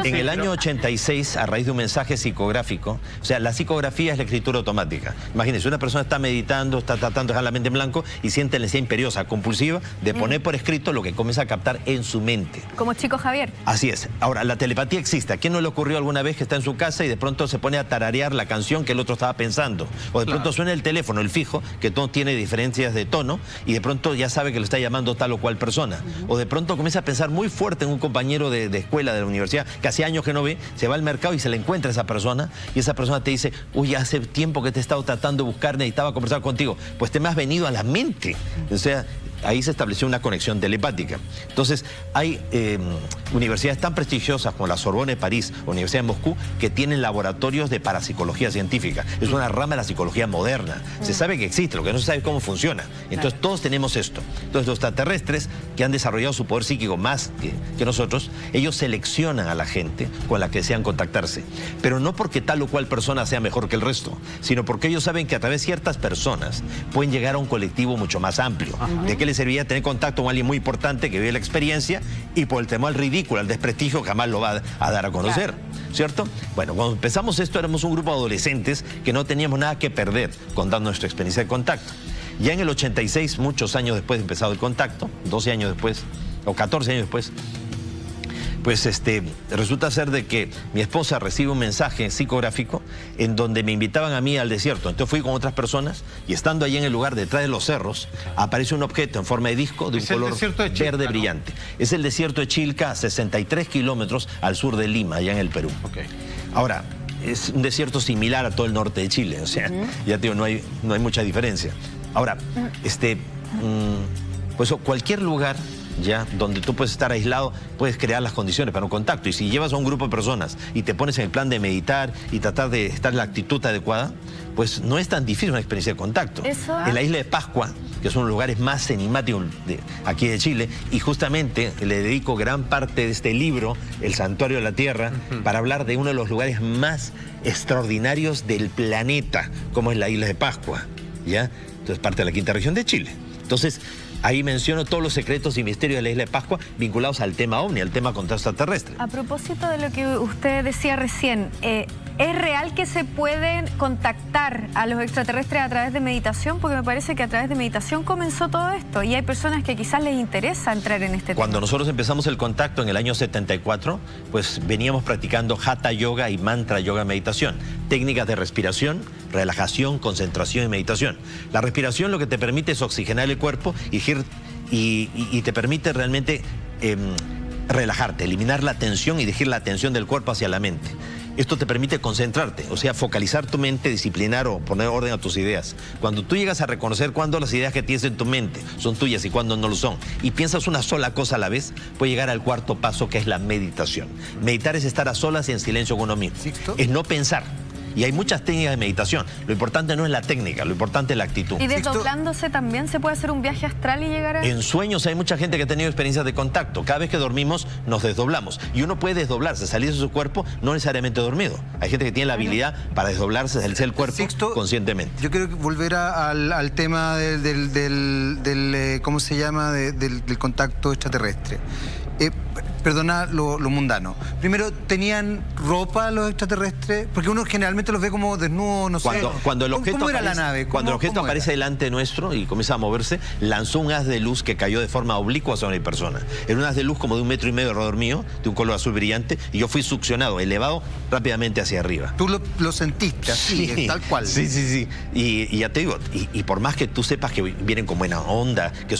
en el año 86, a raíz de un mensaje psicográfico, o sea, la psicografía es la escritura automática. Imagínense, una persona está meditando, está tratando de dejar la mente en blanco y siente la necesidad imperiosa, compulsiva, de poner por escrito lo que comienza a captar en su mente. Como Chico Javier. Así es. Ahora, la telepatía existe. ¿A quién no le ocurrió alguna vez que está en su casa y de pronto se pone a tararear la canción que el otro estaba pensando? O de pronto suena el teléfono, el fijo, que todo tiene diferencias de tono, y de pronto ya sabe que lo está llamando tal o cual persona. O de pronto comienza a pensar muy fuerte en un compañero de escuela, de la universidad, que hace años que no ve, se va al mercado y se le encuentra a esa persona, y esa persona te dice: uy, hace tiempo que te he estado tratando de buscar, necesitaba conversar contigo. Pues te me has venido a la mente. O sea, ahí se estableció una conexión telepática. Entonces, hay universidades tan prestigiosas como la Sorbona de París o Universidad de Moscú que tienen laboratorios de parapsicología científica. Es una rama de la psicología moderna. Se sabe que existe, lo que no se sabe es cómo funciona. Entonces, todos tenemos esto. Entonces, los extraterrestres que han desarrollado su poder psíquico más que nosotros, ellos seleccionan a la gente con la que desean contactarse. Pero no porque tal o cual persona sea mejor que el resto, sino porque ellos saben que a través de ciertas personas pueden llegar a un colectivo mucho más amplio. ¿De qué les serviría tener contacto con alguien muy importante que vive la experiencia y por el temor al ridículo, al desprestigio, jamás lo va a dar a conocer? ¿Cierto? Bueno, cuando empezamos esto éramos un grupo de adolescentes que no teníamos nada que perder contando nuestra experiencia de contacto. Ya en el 86, muchos años después de empezado el contacto, 12 años después, o 14 años después, Pues resulta ser de que mi esposa recibe un mensaje psicográfico en donde me invitaban a mí al desierto. Entonces fui con otras personas y estando allí en el lugar detrás de los cerros, aparece un objeto en forma de disco de un color verde brillante. Es el desierto de Chilca, a 63 kilómetros al sur de Lima, allá en el Perú. Ahora, es un desierto similar a todo el norte de Chile, o sea, ya te digo, no hay mucha diferencia. Ahora, pues cualquier lugar ya donde tú puedes estar aislado, puedes crear las condiciones para un contacto. Y si llevas a un grupo de personas y te pones en el plan de meditar y tratar de estar en la actitud adecuada, pues no es tan difícil una experiencia de contacto. En la isla de Pascua, que son los lugares más enigmáticos aquí de Chile, y justamente le dedico gran parte de este libro, El Santuario de la Tierra, para hablar de uno de los lugares más extraordinarios del planeta, como es la isla de Pascua, ¿ya? Entonces, parte de la quinta región de Chile. Entonces, ahí menciono todos los secretos y misterios de la isla de Pascua vinculados al tema ovni, al tema contacto extraterrestre. A propósito de lo que usted decía recién, ¿es real que se pueden contactar a los extraterrestres a través de meditación? Porque me parece que a través de meditación comenzó todo esto y hay personas que quizás les interesa entrar en este tema. Cuando nosotros empezamos el contacto en el año 74, pues veníamos practicando Hatha Yoga y Mantra Yoga meditación, técnicas de respiración, relajación, concentración y meditación. La respiración lo que te permite es oxigenar el cuerpo y te permite realmente relajarte, eliminar la tensión y dirigir la atención del cuerpo hacia la mente. Esto te permite concentrarte, o sea, focalizar tu mente, disciplinar o poner orden a tus ideas. Cuando tú llegas a reconocer cuándo las ideas que tienes en tu mente son tuyas y cuándo no lo son, y piensas una sola cosa a la vez, puedes llegar al cuarto paso, que es la meditación. Meditar es estar a solas y en silencio con uno mismo. Es no pensar. Y hay muchas técnicas de meditación. Lo importante no es la técnica, lo importante es la actitud. ¿Y desdoblándose también se puede hacer un viaje astral y llegar a...? En sueños hay mucha gente que ha tenido experiencias de contacto. Cada vez que dormimos nos desdoblamos. Y uno puede desdoblarse, salir de su cuerpo, no necesariamente dormido. Hay gente que tiene la habilidad para desdoblarse, salirse del cuerpo conscientemente. Yo quiero volver al tema del ¿cómo se llama? Del contacto extraterrestre. Perdona lo mundano. Primero, ¿tenían ropa los extraterrestres? Porque uno generalmente los ve como desnudos, no sé. Cuando el objeto ¿Cómo era la nave? Cuando el objeto aparece delante nuestro y comienza a moverse, lanzó un haz de luz que cayó de forma oblicua sobre mi persona. Era un haz de luz como de 1,5 metros alrededor mío, de un color azul brillante, y yo fui succionado, elevado rápidamente hacia arriba. ¿Tú lo sentiste así, sí, tal cual? Sí, sí, sí. Y ya te digo, y por más que tú sepas que vienen con buena onda, que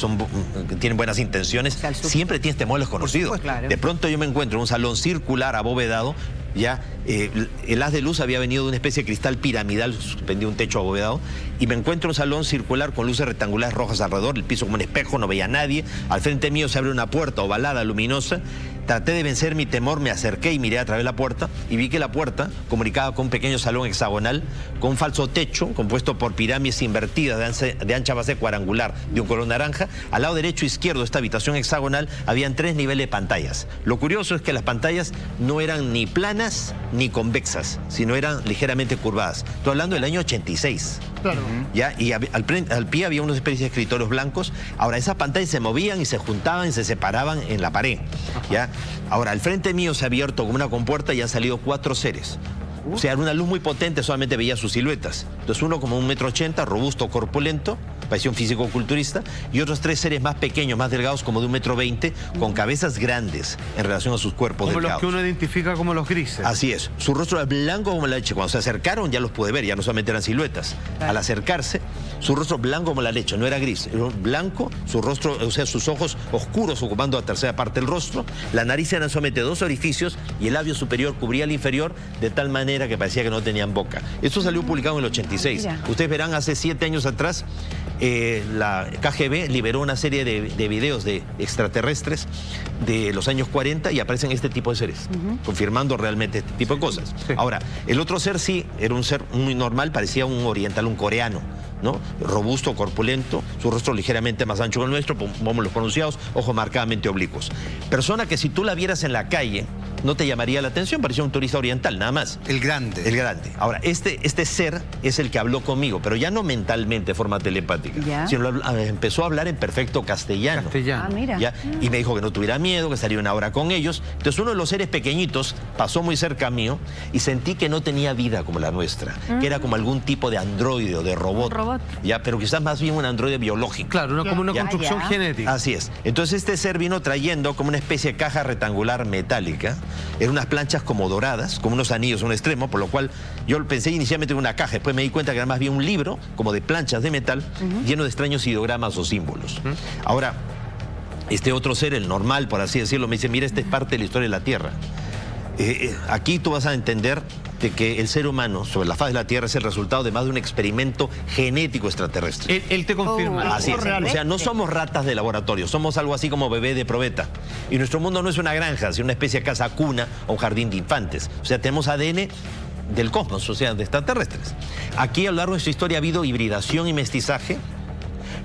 tienen buenas intenciones, siempre tienes temor a los conocidos. Claro. De pronto yo me encuentro en un salón circular abovedado, ya el haz de luz había venido de una especie de cristal piramidal, suspendía un techo abovedado, y me encuentro en un salón circular con luces rectangulares rojas alrededor, el piso como un espejo, no veía a nadie, al frente mío se abre una puerta ovalada, luminosa. Traté de vencer mi temor, me acerqué y miré a través de la puerta y vi que la puerta comunicaba con un pequeño salón hexagonal con un falso techo compuesto por pirámides invertidas de ancha base cuadrangular de un color naranja. Al lado derecho e izquierdo de esta habitación hexagonal habían 3 niveles de pantallas. Lo curioso es que las pantallas no eran ni planas ni convexas, sino eran ligeramente curvadas. Estoy hablando del año 86. Claro. ¿Ya? Y al pie había unas especies de escritorios blancos. Ahora, esas pantallas se movían y se juntaban y se separaban en la pared. ¿Ya? Ahora, al frente mío se ha abierto como una compuerta y han salido 4 seres. O sea, era una luz muy potente, solamente veía sus siluetas. Entonces uno como 1,80 m, robusto, corpulento, parecía un físico-culturista, y otros 3 seres más pequeños, más delgados, como de 1,20 m, con cabezas grandes en relación a sus cuerpos delgados. Como los que uno identifica como los grises. Así es. Su rostro era blanco como la leche. Cuando se acercaron ya los pude ver, ya no solamente eran siluetas. Claro. Al acercarse, su rostro blanco como la leche, no era gris, era blanco, su rostro, o sea, sus ojos oscuros ocupando la tercera parte del rostro, la nariz eran solamente 2 orificios y el labio superior cubría el inferior de tal manera que parecía que no tenían boca. Esto salió publicado en el 86. Mira. Ustedes verán, hace 7 años atrás, la KGB liberó una serie de videos de extraterrestres de los años 40 y aparecen este tipo de seres, confirmando realmente este tipo de cosas. Sí. Ahora, el otro ser sí, era un ser muy normal, parecía un oriental, un coreano, ¿no? Robusto, corpulento, su rostro ligeramente más ancho que el nuestro, pómulos pronunciados, ojos marcadamente oblicuos. Persona que si tú la vieras en la calle, no te llamaría la atención, parecía un turista oriental, nada más. El grande. El grande. Ahora, este ser es el que habló conmigo, pero ya no mentalmente, de forma telepática, sino empezó a hablar en perfecto castellano. Ah, mira. ¿Ya? Y me dijo que no tuviera miedo, que estaría una hora con ellos. Entonces uno de los seres pequeñitos pasó muy cerca mío y sentí que no tenía vida como la nuestra, que era como algún tipo de androide o de robot. ¿Ya? Pero quizás más bien un androide biológico. Claro, como una construcción genética. Así es. Entonces este ser vino trayendo como una especie de caja rectangular metálica. Eran unas planchas como doradas, como unos anillos a un extremo, por lo cual yo pensé inicialmente en una caja. Después me di cuenta que era más bien un libro, como de planchas de metal, lleno de extraños ideogramas o símbolos. Ahora, este otro ser, el normal, por así decirlo, me dice, mira, esta es parte de la historia de la Tierra. Aquí tú vas a entender de que el ser humano sobre la faz de la Tierra es el resultado de más de un experimento genético extraterrestre. Él te confirma. Así es. O sea, no somos ratas de laboratorio, somos algo así como bebé de probeta. Y nuestro mundo no es una granja, sino una especie de casa cuna o un jardín de infantes. O sea, tenemos ADN del cosmos, o sea, de extraterrestres. Aquí a lo largo de su historia ha habido hibridación y mestizaje,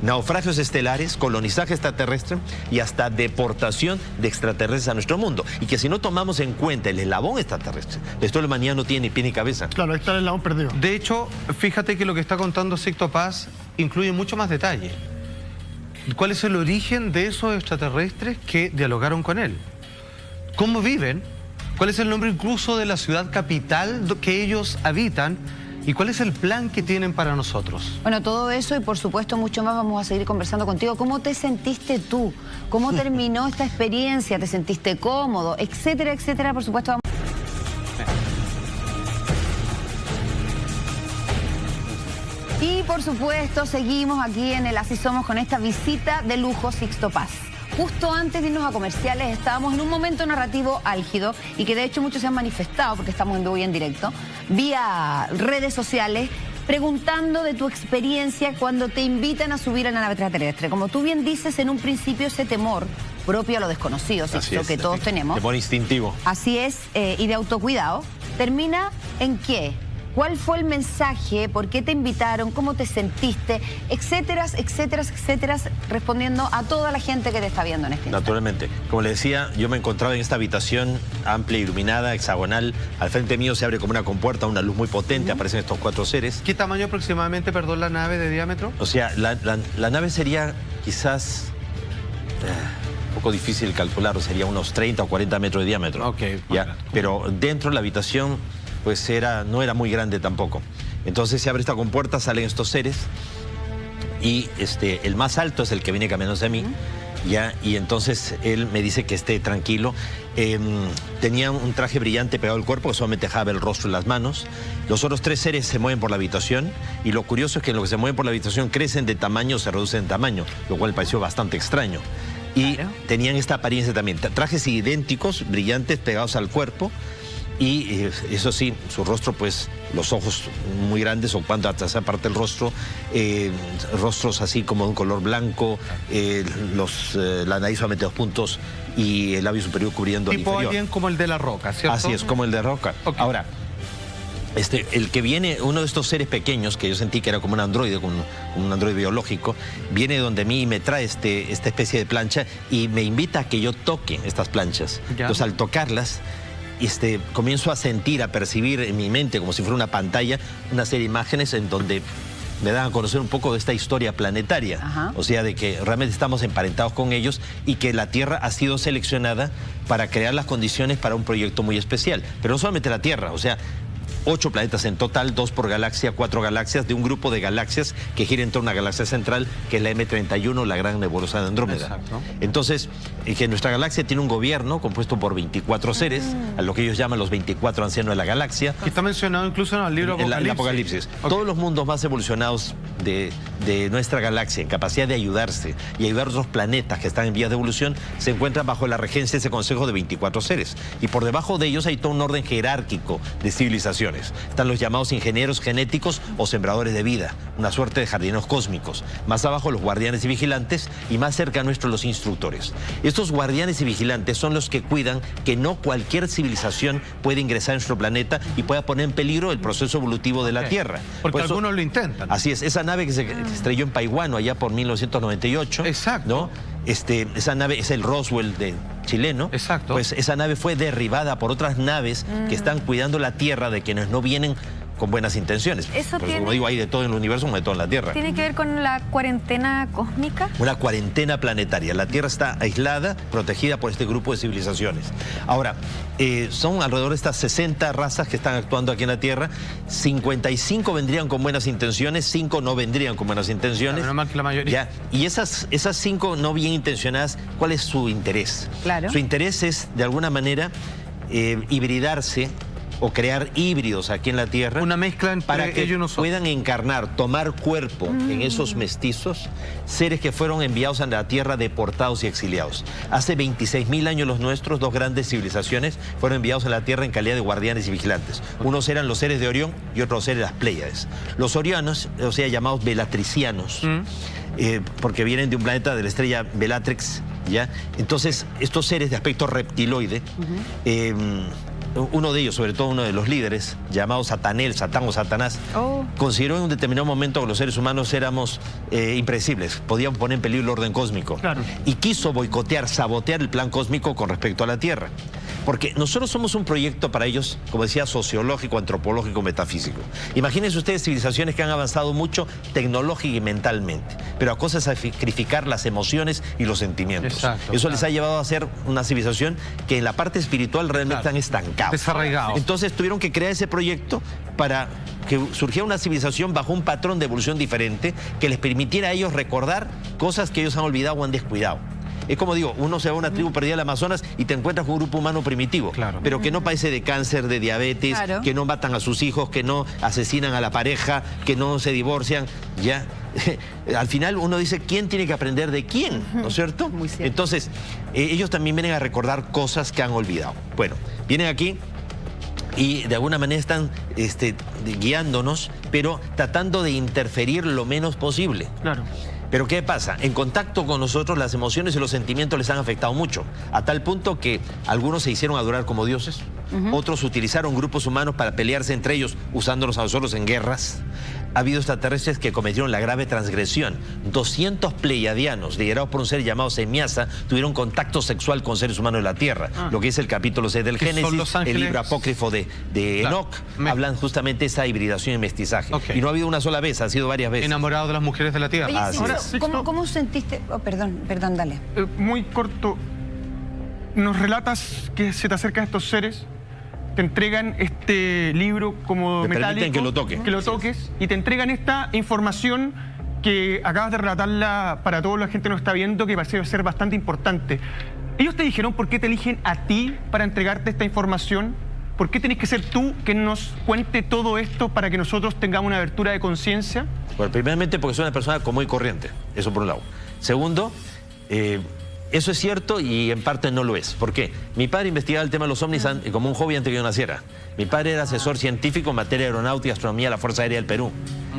naufragios estelares, colonizaje extraterrestre y hasta deportación de extraterrestres a nuestro mundo. Y que si no tomamos en cuenta el eslabón extraterrestre, la historia de la humanidad no tiene ni pie ni cabeza. Claro, ahí está el eslabón perdido. De hecho, fíjate que lo que está contando Sixto Paz incluye mucho más detalle. ¿Cuál es el origen de esos extraterrestres que dialogaron con él? ¿Cómo viven? ¿Cuál es el nombre incluso de la ciudad capital que ellos habitan? ¿Y cuál es el plan que tienen para nosotros? Bueno, todo eso y por supuesto mucho más vamos a seguir conversando contigo. ¿Cómo te sentiste tú? ¿Cómo terminó esta experiencia? ¿Te sentiste cómodo? Etcétera, etcétera. Por supuesto, vamos... Y por supuesto seguimos aquí en el Así Somos con esta visita de lujo Sixto Paz. Justo antes de irnos a comerciales estábamos en un momento narrativo álgido y que de hecho muchos se han manifestado, porque estamos en vivo y en directo, vía redes sociales, preguntando de tu experiencia cuando te invitan a subir a la nave extraterrestre. Como tú bien dices, en un principio ese temor propio a lo desconocido, Sixto, que todos tenemos. Temor instintivo. Así es, y de autocuidado. ¿Termina en qué? ¿Cuál fue el mensaje? ¿Por qué te invitaron? ¿Cómo te sentiste? Etcétera, etcétera, etcétera, respondiendo a toda la gente que te está viendo en este instante. Naturalmente. Como le decía, yo me encontraba en esta habitación amplia, iluminada, hexagonal. Al frente mío se abre como una compuerta, una luz muy potente, aparecen estos 4 seres. ¿Qué tamaño aproximadamente, perdón, la nave de diámetro? O sea, la nave sería quizás... un poco difícil calcularlo, sería unos 30 o 40 metros de diámetro. Ok. ¿Ya? Pero dentro de la habitación... pues no era muy grande tampoco. Entonces se abre esta compuerta, salen estos seres y el más alto es el que viene caminando hacia mí, ¿ya? Y entonces él me dice que esté tranquilo. Tenía un traje brillante pegado al cuerpo que solamente dejaba el rostro y las manos. Los otros 3 seres se mueven por la habitación y lo curioso es que en lo que se mueven por la habitación crecen de tamaño o se reducen de tamaño, lo cual pareció bastante extraño. Y tenían esta apariencia también, trajes idénticos, brillantes, pegados al cuerpo. Y eso sí, su rostro, pues, los ojos muy grandes, ocupando hasta esa parte del rostro, rostros así como de un color blanco, la nariz solamente 2 puntos y el labio superior cubriendo el inferior. Tipo alguien como el de La Roca, ¿cierto? Así es, como el de Roca. Okay. Ahora, el que viene, uno de estos seres pequeños, que yo sentí que era como un androide, como un androide biológico, viene donde mí y me trae esta especie de plancha y me invita a que yo toque estas planchas. ¿Ya? Entonces, al tocarlas, comienzo a sentir, a percibir en mi mente, como si fuera una pantalla, una serie de imágenes en donde me dan a conocer un poco de esta historia planetaria. Ajá. O sea, de que realmente estamos emparentados con ellos y que la Tierra ha sido seleccionada para crear las condiciones para un proyecto muy especial. Pero no solamente la Tierra, o sea, 8 planetas en total, 2 por galaxia, 4 galaxias, de un grupo de galaxias que gira en torno a una galaxia central, que es la M31, la gran nebulosa de Andrómeda. Exacto. Entonces, que nuestra galaxia tiene un gobierno compuesto por 24 seres, a lo que ellos llaman los 24 ancianos de la galaxia. Que está mencionado incluso en el libro Apocalipsis. El Apocalipsis. Okay. Todos los mundos más evolucionados de nuestra galaxia, en capacidad de ayudarse y ayudar a otros planetas que están en vías de evolución, se encuentran bajo la regencia de ese consejo de 24 seres. Y por debajo de ellos hay todo un orden jerárquico de civilizaciones. Están los llamados ingenieros genéticos o sembradores de vida, una suerte de jardineros cósmicos. Más abajo los guardianes y vigilantes y más cerca nuestro los instructores. Estos guardianes y vigilantes son los que cuidan que no cualquier civilización pueda ingresar en nuestro planeta y pueda poner en peligro el proceso evolutivo de la Tierra. Porque por algunos lo intentan. Así es, esa nave que se estrelló en Paiwano allá por 1998. Exacto. ¿No? esa nave es el Roswell chileno. Exacto. Pues esa nave fue derribada por otras naves que están cuidando la Tierra de quienes no vienen con buenas intenciones. Eso pues, como digo, hay de todo en el universo, como de todo en la Tierra. ¿Tiene que ver con la cuarentena cósmica? Una cuarentena planetaria. La Tierra está aislada, protegida por este grupo de civilizaciones. Ahora, son alrededor de estas 60 razas que están actuando aquí en la Tierra. 55 vendrían con buenas intenciones, 5 no vendrían con buenas intenciones. Menos mal que la mayoría. ¿Ya? Y esas 5 no bien intencionadas, ¿cuál es su interés? Claro. Su interés es, de alguna manera, hibridarse o crear híbridos aquí en la Tierra. Una mezcla entre para que ellos y nosotros. Puedan encarnar, tomar cuerpo en esos mestizos, seres que fueron enviados a la Tierra deportados y exiliados. Hace 26.000 años los nuestros, 2 grandes civilizaciones, fueron enviados a la Tierra en calidad de guardianes y vigilantes. Unos eran los seres de Orión y otros seres de las Pléyades. Los orianos, o sea, llamados velatricianos, porque vienen de un planeta de la estrella Bellatrix, ¿ya? Entonces, estos seres de aspecto reptiloide, uno de ellos, sobre todo uno de los líderes, llamado Satanel, Satán o Satanás, consideró en un determinado momento que los seres humanos éramos impredecibles, podían poner en peligro el orden cósmico. Claro. Y quiso boicotear, sabotear el plan cósmico con respecto a la Tierra. Porque nosotros somos un proyecto para ellos, como decía, sociológico, antropológico, metafísico. Imagínense ustedes civilizaciones que han avanzado mucho tecnológica y mentalmente, pero a costa de sacrificar las emociones y los sentimientos. Exacto, Eso les ha llevado a ser una civilización que en la parte espiritual realmente están estancados. Desarraigados. Entonces tuvieron que crear ese proyecto para que surgiera una civilización bajo un patrón de evolución diferente que les permitiera a ellos recordar cosas que ellos han olvidado o han descuidado. Es como digo, uno se va a una tribu perdida del Amazonas y te encuentras con un grupo humano primitivo, pero que no padece de cáncer, de diabetes, que no matan a sus hijos, que no asesinan a la pareja, que no se divorcian, ya. Al final uno dice, ¿quién tiene que aprender de quién? ¿No es cierto? Muy cierto. Entonces, ellos también vienen a recordar cosas que han olvidado. Bueno, vienen aquí y de alguna manera están guiándonos, pero tratando de interferir lo menos posible. Claro. Pero ¿qué pasa? En contacto con nosotros las emociones y los sentimientos les han afectado mucho, a tal punto que algunos se hicieron adorar como dioses, otros utilizaron grupos humanos para pelearse entre ellos, usándonos a nosotros en guerras. Ha habido extraterrestres que cometieron la grave transgresión. 200 pleiadianos, liderados por un ser llamado Semiasa, tuvieron contacto sexual con seres humanos de la Tierra. Lo que es el capítulo 6 del Génesis, el libro apócrifo de Enoch, hablan justamente de esa hibridación y mestizaje. Y no ha habido una sola vez, ha sido varias veces. Enamorados de las mujeres de la Tierra. Oye, ¿cómo sentiste? Oh, perdón, dale. Muy corto. Nos relatas que se te acercan estos seres, te entregan este libro como metálico, que lo toques, y te entregan esta información que acabas de relatarla para toda la gente que nos está viendo, que parece ser bastante importante. ¿Ellos te dijeron por qué te eligen a ti para entregarte esta información? ¿Por qué tenés que ser tú quien nos cuente todo esto para que nosotros tengamos una abertura de conciencia? Bueno, primeramente porque soy una persona común y corriente, eso por un lado. Segundo, eso es cierto y en parte no lo es. ¿Por qué? Mi padre investigaba el tema de los ovnis como un hobby antes que yo naciera. Mi padre era asesor científico en materia de aeronáutica y astronomía de la Fuerza Aérea del Perú.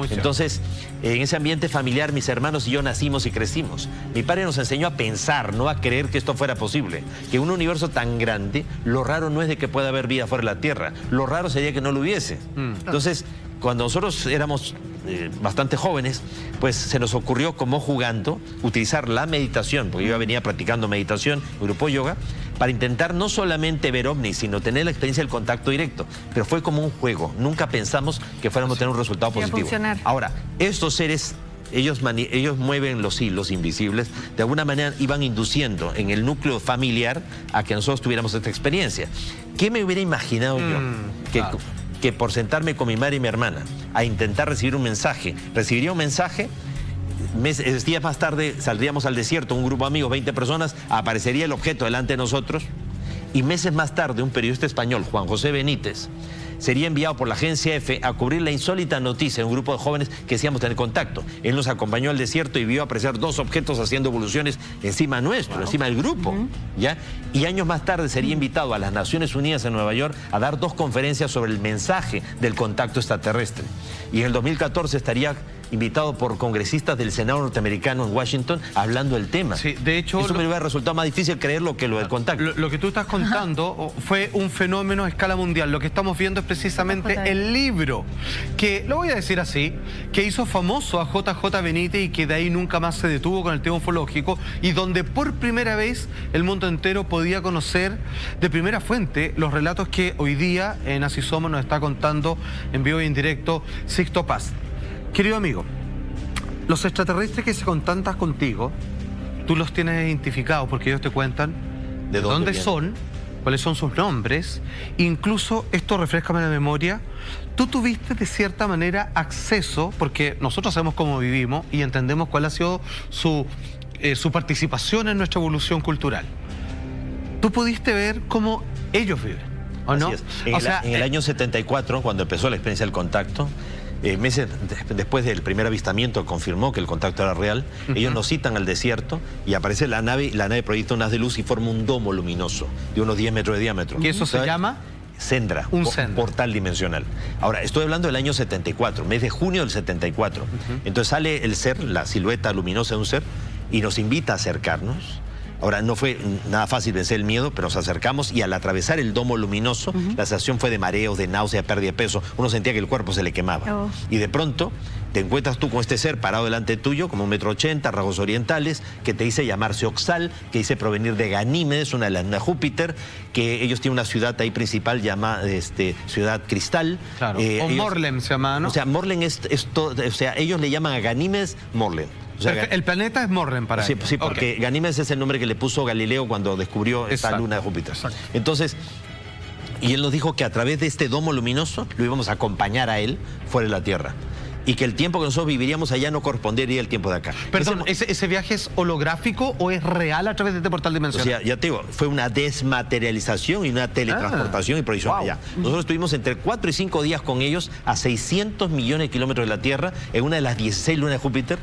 Entonces, en ese ambiente familiar, mis hermanos y yo nacimos y crecimos. Mi padre nos enseñó a pensar, no a creer que esto fuera posible. Que en un universo tan grande, lo raro no es de que pueda haber vida fuera de la Tierra. Lo raro sería que no lo hubiese. Entonces, cuando nosotros éramos bastante jóvenes, pues se nos ocurrió, como jugando, utilizar la meditación, porque yo venía practicando meditación, grupo yoga, para intentar no solamente ver ovnis, sino tener la experiencia del contacto directo. Pero fue como un juego. Nunca pensamos que fuéramos a tener un resultado positivo. Ahora, estos seres, ellos mueven los hilos invisibles, de alguna manera iban induciendo en el núcleo familiar a que nosotros tuviéramos esta experiencia. ¿Qué me hubiera imaginado yo? Que por sentarme con mi madre y mi hermana a intentar recibir un mensaje, recibiría un mensaje, días más tarde saldríamos al desierto, un grupo de amigos, 20 personas, aparecería el objeto delante de nosotros y meses más tarde un periodista español, Juan José Benítez, sería enviado por la agencia EFE a cubrir la insólita noticia de un grupo de jóvenes que decíamos tener contacto. Él nos acompañó al desierto y vio aparecer 2 objetos haciendo evoluciones encima nuestro, encima del grupo. ¿Ya? Y años más tarde sería invitado a las Naciones Unidas en Nueva York a dar 2 conferencias sobre el mensaje del contacto extraterrestre. Y en el 2014 estaría invitado por congresistas del Senado norteamericano en Washington hablando del tema. Sí, de hecho... Eso me hubiera resultado más difícil creerlo que lo del contacto. Lo que tú estás contando fue un fenómeno a escala mundial. Lo que estamos viendo es precisamente el libro, que, lo voy a decir así, que hizo famoso a JJ Benítez y que de ahí nunca más se detuvo con el tema ufológico, y donde por primera vez el mundo entero podía conocer de primera fuente los relatos que hoy día en Así Somos nos está contando en vivo y en directo Sixto Paz. Querido amigo, los extraterrestres que se contactan contigo, tú los tienes identificados porque ellos te cuentan de dónde son, cuáles son sus nombres. Incluso, esto refrescame la memoria, tú tuviste de cierta manera acceso, porque nosotros sabemos cómo vivimos y entendemos cuál ha sido su participación en nuestra evolución cultural. Tú pudiste ver cómo ellos viven, ¿o no? Así es. En el año 74, cuando empezó la experiencia del contacto, meses después del primer avistamiento confirmó que el contacto era real. Ellos nos citan al desierto y aparece la nave proyecta un haz de luz y forma un domo luminoso de unos 10 metros de diámetro. ¿Y eso se llama? Sendra, un portal dimensional. Ahora, estoy hablando del año 74, mes de junio del 74. Entonces sale el ser, la silueta luminosa de un ser, y nos invita a acercarnos. Ahora, no fue nada fácil vencer el miedo, pero nos acercamos y al atravesar el domo luminoso, la sensación fue de mareos, de náusea, pérdida de peso. Uno sentía que el cuerpo se le quemaba. Y de pronto te encuentras tú con este ser parado delante tuyo, como 1,80 m, rasgos orientales, que te dice llamarse Oxal, que dice provenir de Ganímedes, una de las lunas de Júpiter, que ellos tienen una ciudad ahí principal llamada Ciudad Cristal. Claro. Morlem se llama, ¿no? O sea, Morlem o sea, ellos le llaman a Ganímedes Morlem. O sea, el planeta es Morlem para ellos. Sí, porque Ganímedes es el nombre que le puso Galileo cuando descubrió esta luna de Júpiter. Entonces, y él nos dijo que a través de este domo luminoso lo íbamos a acompañar a él fuera de la Tierra. Y que el tiempo que nosotros viviríamos allá no correspondería al tiempo de acá. Perdón, ¿ese viaje es holográfico o es real a través de este portal dimensional? O sea, ya te digo, fue una desmaterialización y una teletransportación y proyección allá. Nosotros estuvimos entre 4 y 5 días con ellos a 600 millones de kilómetros de la Tierra, en una de las 16 lunas de Júpiter.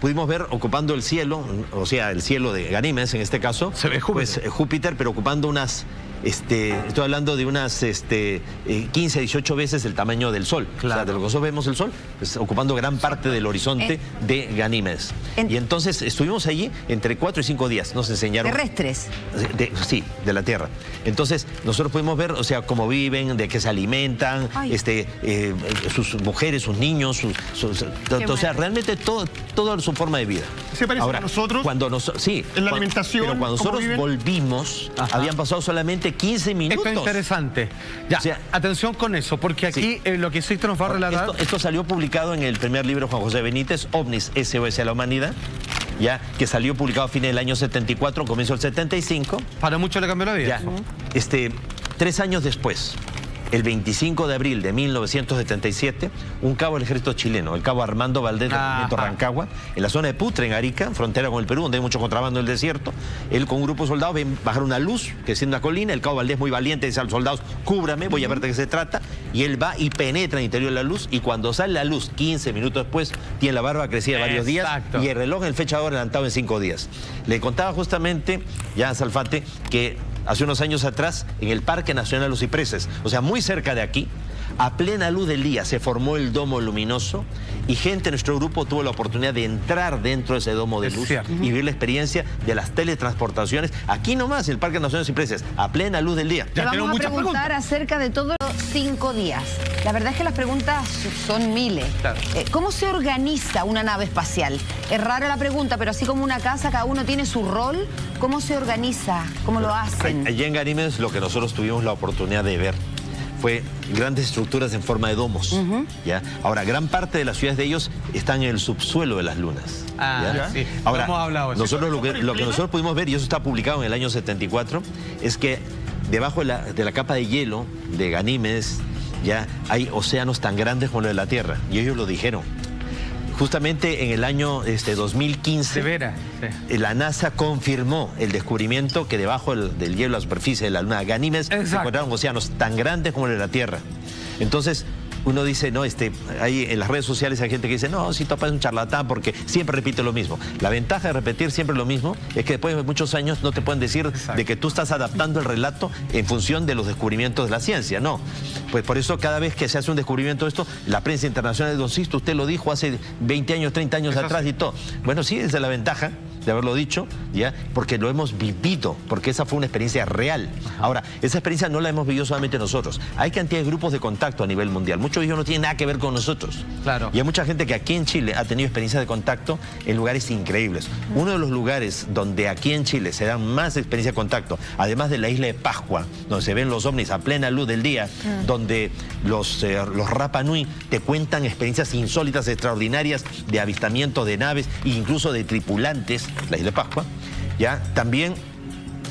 Pudimos ver ocupando el cielo, o sea, el cielo de Ganímedes en este caso. Se ve Júpiter. Pues, Júpiter, pero ocupando unas... estoy hablando de unas 15, 18 veces el tamaño del Sol. Claro. O sea, de lo que nosotros vemos el Sol, pues, ocupando gran parte del horizonte de Ganímedes. Y entonces estuvimos allí entre 4 y 5 días. Nos enseñaron... ¿Terrestres? Sí, de la Tierra. Entonces nosotros pudimos ver, o sea, cómo viven, de qué se alimentan, sus mujeres, sus niños, o sea, realmente toda su forma de vida. ¿Se parece a nosotros? En la alimentación. Pero cuando nosotros volvimos, habían pasado solamente 15 minutos. Esto es interesante. Ya, o sea, atención con eso, porque aquí lo que Sixto nos va a relatar... Esto salió publicado en el primer libro de Juan José Benítez, OVNIs, SOS a la Humanidad, ya, que salió publicado a fines del año 74, comienzo del 75. Para muchos le cambió la vida. Ya, 3 años después, el 25 de abril de 1977, un cabo del ejército chileno, el cabo Armando Valdés de Movimiento Rancagua, en la zona de Putre, en Arica, frontera con el Perú, donde hay mucho contrabando en el desierto, él con un grupo de soldados ven bajar una luz que es en una colina, el cabo Valdés muy valiente dice a los soldados, cúbrame, voy a ver de qué se trata, y él va y penetra en el interior de la luz, y cuando sale la luz, 15 minutos después, tiene la barba crecida varios días, y el reloj en el fechador adelantado en 5 días. Le contaba justamente, ya Salfate, que hace unos años atrás, en el Parque Nacional Los Cipreses, o sea, muy cerca de aquí, a plena luz del día se formó el domo luminoso y gente de nuestro grupo tuvo la oportunidad de entrar dentro de ese domo de luz y vivir la experiencia de las teletransportaciones aquí nomás, en el Parque Nacional Los Cipreses, a plena luz del día. Te vamos a preguntar acerca de todos los 5 días. La verdad es que las preguntas son miles. Claro. ¿Cómo se organiza una nave espacial? Es rara la pregunta, pero así como una casa, cada uno tiene su rol. ¿Cómo se organiza? ¿Cómo lo hacen? Allí en Ganímedes lo que nosotros tuvimos la oportunidad de ver fue grandes estructuras en forma de domos. ¿Ya? Ahora, gran parte de las ciudades de ellos están en el subsuelo de las lunas. Sí. Ahora, nosotros lo que nosotros pudimos ver, y eso está publicado en el año 74, es que debajo de la capa de hielo de Ganímedes ya hay océanos tan grandes como los de la Tierra. Y ellos lo dijeron. Justamente en el año 2015, ¿De veras? Sí. La NASA confirmó el descubrimiento que debajo del hielo, la superficie de la luna Ganímedes, se encontraron océanos tan grandes como los de la Tierra. Entonces, uno dice, no, hay en las redes sociales hay gente que dice, no, si tu papá es un charlatán porque siempre repite lo mismo. La ventaja de repetir siempre lo mismo es que después de muchos años no te pueden decir de que tú estás adaptando el relato en función de los descubrimientos de la ciencia, no. Pues por eso cada vez que se hace un descubrimiento de esto, la prensa internacional de Don Sisto, usted lo dijo hace 20 años, 30 años atrás y todo. Bueno, sí, esa es la ventaja de haberlo dicho, ¿ya? Porque lo hemos vivido, porque esa fue una experiencia real. Ahora, esa experiencia no la hemos vivido solamente nosotros. Hay cantidad de grupos de contacto a nivel mundial. Muchos de ellos no tienen nada que ver con nosotros. Claro. Y hay mucha gente que aquí en Chile ha tenido experiencias de contacto en lugares increíbles. Uno de los lugares donde aquí en Chile se dan más experiencias de contacto, además de la isla de Pascua, donde se ven los ovnis a plena luz del día, donde los Rapa Nui te cuentan experiencias insólitas, extraordinarias de avistamiento de naves e incluso de tripulantes, la isla de Pascua, ya también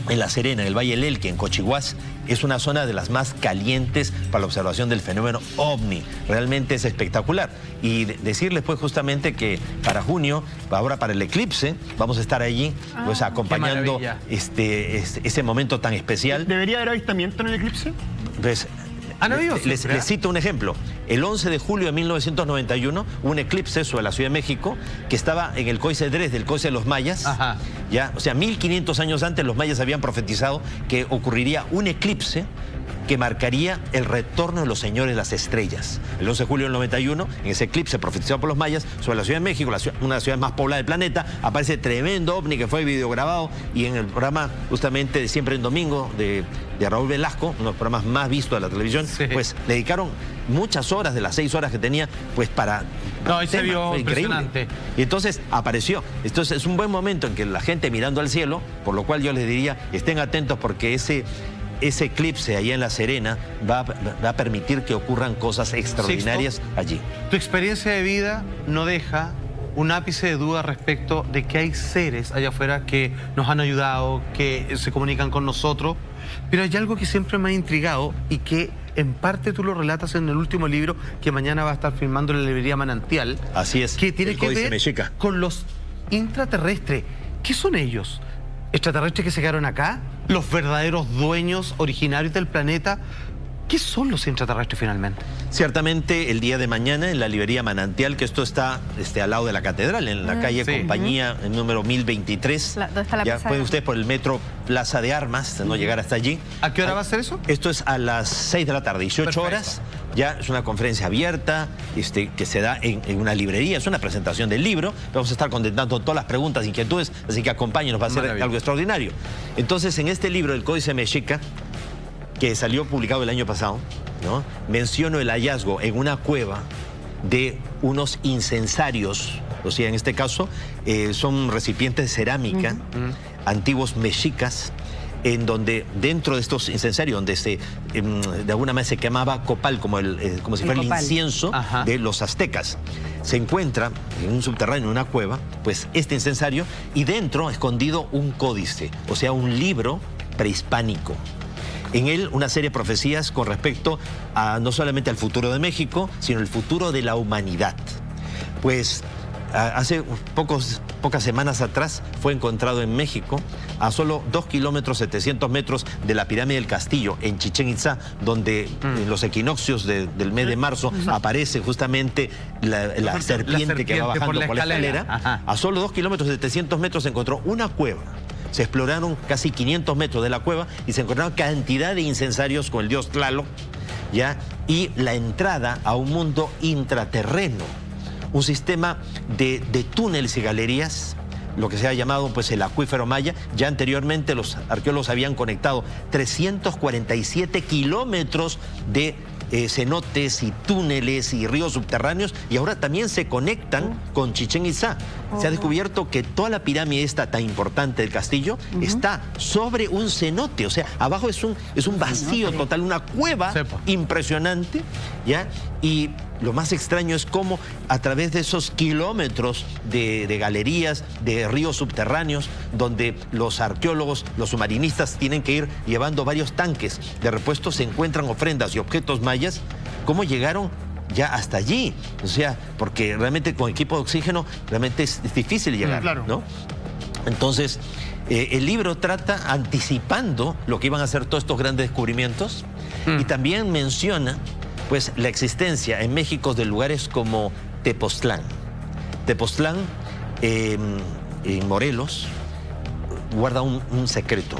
en La Serena, en el Valle del Elqui, en Cochihuás, es una zona de las más calientes para la observación del fenómeno OVNI. Realmente es espectacular. Y decirles pues justamente que para junio, ahora para el eclipse, vamos a estar allí pues acompañando ese momento tan especial. ¿Debería haber avistamiento en el eclipse? Pues, les cito un ejemplo. El 11 de julio de 1991, un eclipse sobre la Ciudad de México que estaba en el Códice Dresde, el Códice de los Mayas. Ya, o sea, 1500 años antes los mayas habían profetizado que ocurriría un eclipse que marcaría el retorno de los señores de las estrellas. El 11 de julio del 91, en ese eclipse profetizado por los mayas, sobre la Ciudad de México, una de las ciudades más pobladas del planeta, aparece tremendo ovni que fue videograbado, y en el programa justamente de Siempre en Domingo de Raúl Velasco, uno de los programas más vistos de la televisión, pues le dedicaron muchas horas de las 6 horas que tenía, pues para... No, ahí se vio impresionante. Y entonces apareció. Entonces es un buen momento en que la gente mirando al cielo, por lo cual yo les diría, estén atentos porque ese eclipse allá en La Serena va a permitir que ocurran cosas extraordinarias Sixto, allí. Tu experiencia de vida no deja un ápice de duda respecto de que hay seres allá afuera que nos han ayudado, que se comunican con nosotros, pero hay algo que siempre me ha intrigado y que en parte tú lo relatas en el último libro que mañana va a estar filmando en la librería Manantial. Así es. Que tiene que ver con los intraterrestres. ¿Qué son ellos? ¿Extraterrestres que se quedaron acá? ¿Los verdaderos dueños originarios del planeta? ¿Qué son los intraterrestres finalmente? Ciertamente el día de mañana en la librería Manantial, que esto está al lado de la catedral, en la calle Compañía, el número 1023. ¿Dónde está la ya plaza? pueden ustedes por el metro Plaza de Armas, no llegar hasta allí. ¿A qué hora va a ser eso? Esto es a las 6 de la tarde, 18 horas. Ya es una conferencia abierta que se da en una librería, es una presentación del libro. Vamos a estar contestando todas las preguntas, inquietudes, así que acompáñenos, va a ser algo extraordinario. Entonces, en este libro, el Códice Mexica, que salió publicado el año pasado, ¿no?, menciono el hallazgo en una cueva de unos incensarios, o sea, en este caso son recipientes de cerámica antiguos mexicas, en donde dentro de estos incensarios, donde de alguna manera se quemaba copal, como si fuera el incienso de los aztecas, se encuentra en un subterráneo, en una cueva, pues este incensario, y dentro escondido un códice, o sea, un libro prehispánico. En él una serie de profecías con respecto a no solamente al futuro de México, sino el futuro de la humanidad. Pues hace pocas semanas atrás fue encontrado en México, a solo 2 kilómetros 700 metros de la pirámide del Castillo, en Chichén Itzá, donde en los equinoccios del mes de marzo aparece justamente la serpiente que va bajando por la escalera. A solo 2 kilómetros 700 metros se encontró una cueva. Se exploraron casi 500 metros de la cueva y se encontraron cantidad de incensarios con el dios Tlaloc, ¿ya? Y la entrada a un mundo intraterreno, un sistema de túneles y galerías, lo que se ha llamado pues el acuífero maya. Ya anteriormente los arqueólogos habían conectado 347 kilómetros de cenotes y túneles y ríos subterráneos, y ahora también se conectan con Chichén Itzá. Se ha descubierto que toda la pirámide esta tan importante del castillo está sobre un cenote, o sea, abajo es un vacío total, una cueva impresionante, ¿ya? Y lo más extraño es cómo a través de esos kilómetros de galerías, de ríos subterráneos, donde los arqueólogos, los submarinistas tienen que ir llevando varios tanques de repuesto, se encuentran ofrendas y objetos mayas, cómo llegaron ya hasta allí. O sea, porque realmente con equipo de oxígeno realmente es difícil llegar, ¿no? Entonces, el libro trata anticipando lo que iban a ser todos estos grandes descubrimientos y también menciona pues la existencia en México de lugares como Tepoztlán. Tepoztlán, en Morelos, guarda un secreto,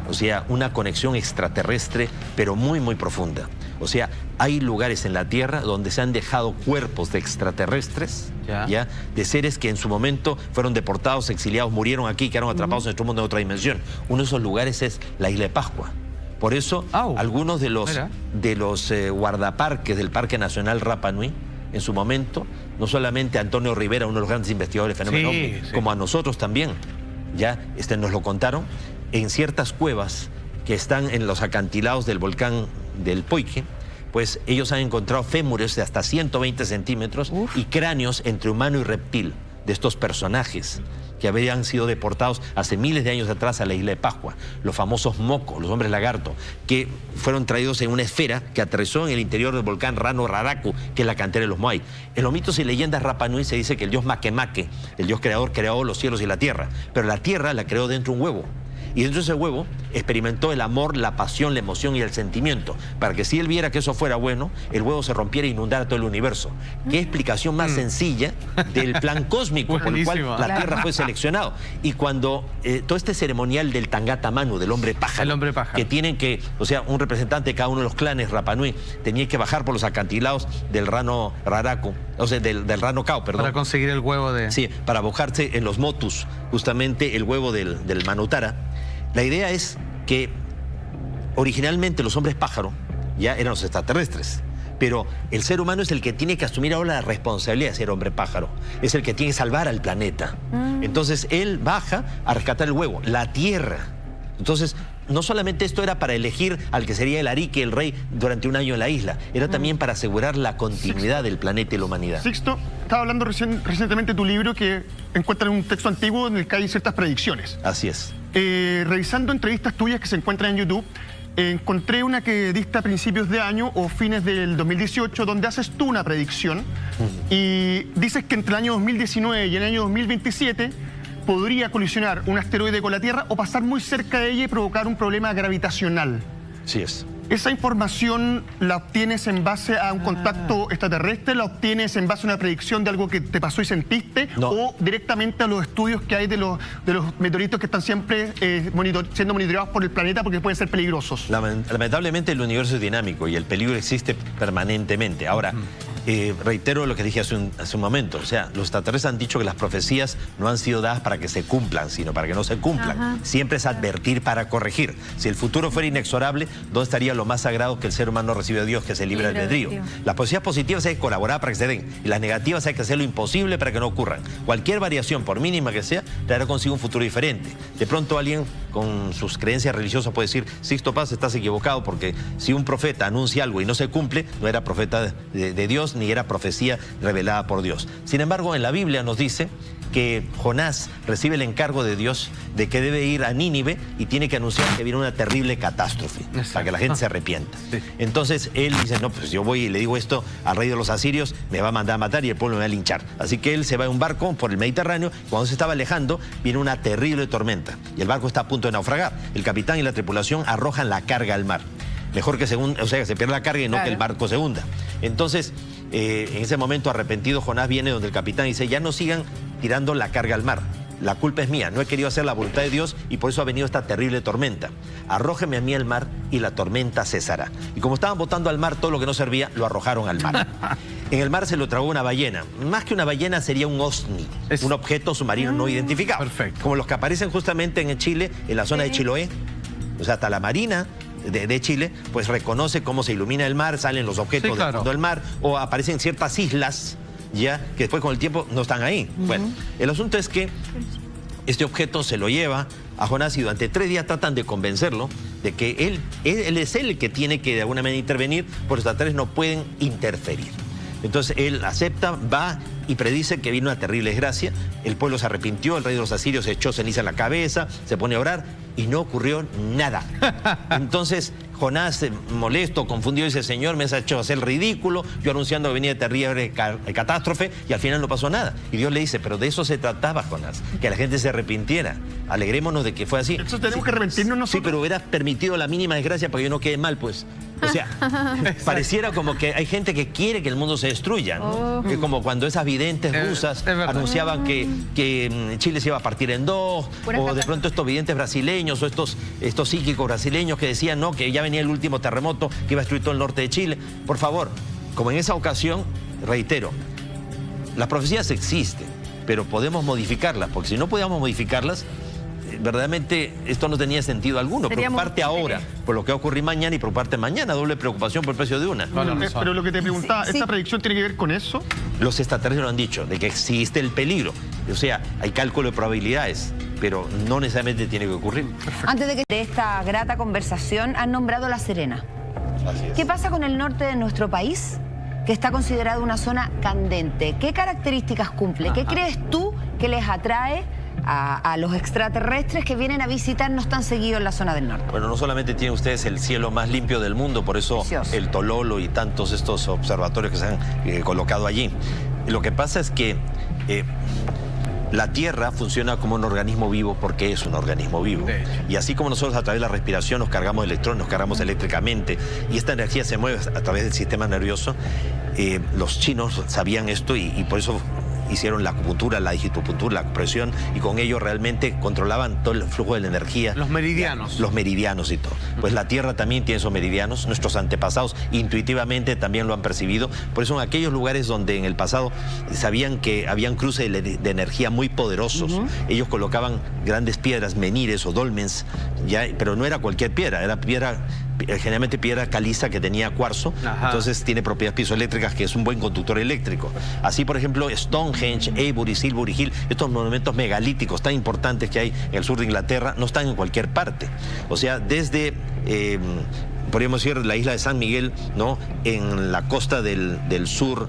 o sea, una conexión extraterrestre, pero muy, muy profunda. O sea, hay lugares en la Tierra donde se han dejado cuerpos de extraterrestres, ¿ya? De seres que en su momento fueron deportados, exiliados, murieron aquí, quedaron atrapados en nuestro mundo en otra dimensión. Uno de esos lugares es la isla de Pascua. Por eso, algunos de los guardaparques del Parque Nacional Rapa Nui, en su momento, no solamente Antonio Rivera, uno de los grandes investigadores del fenómeno ovni, como a nosotros también, ya nos lo contaron, en ciertas cuevas que están en los acantilados del volcán del Poique, pues ellos han encontrado fémures de hasta 120 centímetros y cráneos entre humano y reptil de estos personajes que habían sido deportados hace miles de años atrás a la isla de Pascua, los famosos mocos, los hombres lagarto, que fueron traídos en una esfera que aterrizó en el interior del volcán Rano Raraku, que es la cantera de los Moai. En los mitos y leyendas Rapa Nui se dice que el dios Makemake, el dios creador, creó los cielos y la tierra, pero la tierra la creó dentro de un huevo. Y dentro de ese huevo experimentó el amor, la pasión, la emoción y el sentimiento. Para que si él viera que eso fuera bueno, el huevo se rompiera e inundara todo el universo. ¿Qué explicación más sencilla del plan cósmico por el cual la Tierra fue seleccionado? Y cuando todo este ceremonial del Tangata Manu, del hombre pájaro, que tienen que, o sea, un representante de cada uno de los clanes Rapa Nui tenía que bajar por los acantilados del Rano Raraku, o sea, del Rano Cao, perdón. Para conseguir el huevo de... Sí, para bajarse en los motus, justamente el huevo del Manutara. La idea es que originalmente los hombres pájaro ya eran los extraterrestres, pero el ser humano es el que tiene que asumir ahora la responsabilidad de ser hombre pájaro, es el que tiene que salvar al planeta. Entonces él baja a rescatar el huevo, la Tierra. Entonces, no solamente esto era para elegir al que sería el Arique, el rey, durante un año en la isla, era también para asegurar la continuidad del planeta y la humanidad. Sixto, estaba hablando recientemente de tu libro que encuentra un texto antiguo en el que hay ciertas predicciones. Así es. Revisando entrevistas tuyas que se encuentran en YouTube, encontré una que diste a principios de año o fines del 2018, donde haces tú una predicción y dices que entre el año 2019 y el año 2027 podría colisionar un asteroide con la Tierra o pasar muy cerca de ella y provocar un problema gravitacional. Sí es. ¿Esa información la obtienes en base a un contacto extraterrestre? ¿La obtienes en base a una predicción de algo que te pasó y sentiste? No. ¿O directamente a los estudios que hay de los meteoritos que están siempre siendo monitoreados por el planeta porque pueden ser peligrosos? Lamentablemente el universo es dinámico y el peligro existe permanentemente. Ahora, reitero lo que dije hace un momento. O sea, los extraterrestres han dicho que las profecías no han sido dadas para que se cumplan, sino para que no se cumplan. Siempre es advertir para corregir. Si el futuro fuera inexorable, ¿dónde estaría lo más sagrado que el ser humano recibe de Dios, que es el libre albedrío? Las profecías positivas hay que colaborar para que se den, y las negativas hay que hacer lo imposible para que no ocurran. Cualquier variación, por mínima que sea, traerá consigo un futuro diferente. De pronto alguien con sus creencias religiosas puede decir: Sixto Paz, estás equivocado, porque si un profeta anuncia algo y no se cumple, no era profeta de Dios, ni era profecía revelada por Dios. Sin embargo, en la Biblia nos dice que Jonás recibe el encargo de Dios de que debe ir a Nínive y tiene que anunciar que viene una terrible catástrofe para que la gente se arrepienta. Entonces él dice: no, pues yo voy y le digo esto al rey de los asirios, me va a mandar a matar y el pueblo me va a linchar. Así que él se va en un barco por el Mediterráneo. Cuando se estaba alejando, viene una terrible tormenta y el barco está a punto de naufragar. El capitán y la tripulación arrojan la carga al mar. Mejor que que se pierda la carga y no que el barco se hunda. Entonces, en ese momento arrepentido, Jonás viene donde el capitán y dice: ya no sigan tirando la carga al mar. La culpa es mía, no he querido hacer la voluntad de Dios y por eso ha venido esta terrible tormenta. Arrójeme a mí al mar y la tormenta cesará. Y como estaban botando al mar todo lo que no servía, lo arrojaron al mar. En el mar se lo tragó una ballena. Más que una ballena sería un OSNI, un objeto submarino no identificado. Perfecto. Como los que aparecen justamente en Chile, en la zona de Chiloé. O sea, hasta la Marina de Chile, pues reconoce cómo se ilumina el mar, salen los objetos del fondo del mar, o aparecen ciertas islas, ya, que después con el tiempo no están ahí. Bueno, el asunto es que este objeto se lo lleva a Jonás y durante 3 días tratan de convencerlo de que él es el que tiene que de alguna manera intervenir, porque los extraterrestres no pueden interferir. Entonces él acepta, va y predice que viene una terrible desgracia. El pueblo se arrepintió, el rey de los asirios se echó ceniza en la cabeza, se pone a orar y no ocurrió nada. Entonces Jonás, molesto, confundido, dice: Señor, me has hecho hacer el ridículo, yo anunciando que venía terrible catástrofe, y al final no pasó nada. Y Dios le dice: pero de eso se trataba, Jonás, que la gente se arrepintiera. Alegrémonos de que fue así. Entonces tenemos que arrepentirnos nosotros. Sí, pero hubieras permitido la mínima desgracia para que yo no quede mal, pues. O sea, pareciera como que hay gente que quiere que el mundo se destruya, ¿no? Que como cuando esas videntes rusas anunciaban que Chile se iba a partir en dos, o de pronto estos videntes brasileños o estos psíquicos brasileños que decían, no, que ya venía el último terremoto que iba a destruir todo el norte de Chile. Por favor, como en esa ocasión, reitero, las profecías existen, pero podemos modificarlas, porque si no podíamos modificarlas, verdaderamente esto no tenía sentido alguno. Preocuparte ahora por lo que va a ocurrir mañana y preocuparte mañana, doble preocupación por el precio de una. Pero lo que te preguntaba, ¿esta predicción tiene que ver con eso? Los extraterrestres lo han dicho, de que existe el peligro. O sea, hay cálculo de probabilidades, pero no necesariamente tiene que ocurrir. Antes de esta grata conversación, han nombrado La Serena. Así es. ¿Qué pasa con el norte de nuestro país, que está considerado una zona candente? ¿Qué características cumple? ¿Qué crees tú que les atrae a los extraterrestres que vienen a visitarnos tan seguido en la zona del norte? Bueno, no solamente tienen ustedes el cielo más limpio del mundo, por eso el Tololo y tantos estos observatorios que se han colocado allí. Lo que pasa es que la Tierra funciona como un organismo vivo porque es un organismo vivo. Y así como nosotros a través de la respiración nos cargamos de electrones, nos cargamos eléctricamente, y esta energía se mueve a través del sistema nervioso, los chinos sabían esto y por eso hicieron la acupuntura, la digitopuntura, la acupresión, y con ello realmente controlaban todo el flujo de la energía. Los meridianos. Los meridianos y todo. Pues la Tierra también tiene esos meridianos. Nuestros antepasados intuitivamente también lo han percibido. Por eso en aquellos lugares donde en el pasado sabían que habían cruces de energía muy poderosos, ellos colocaban grandes piedras, menires o dolmens, ya, pero no era cualquier piedra, era piedra, generalmente piedra caliza que tenía cuarzo. Entonces tiene propiedades piezoeléctricas, que es un buen conductor eléctrico. Así, por ejemplo, Stonehenge, Avebury, Silbury Hill, estos monumentos megalíticos tan importantes que hay en el sur de Inglaterra, no están en cualquier parte. O sea, desde podríamos decir la isla de San Miguel, ¿no? En la costa del sur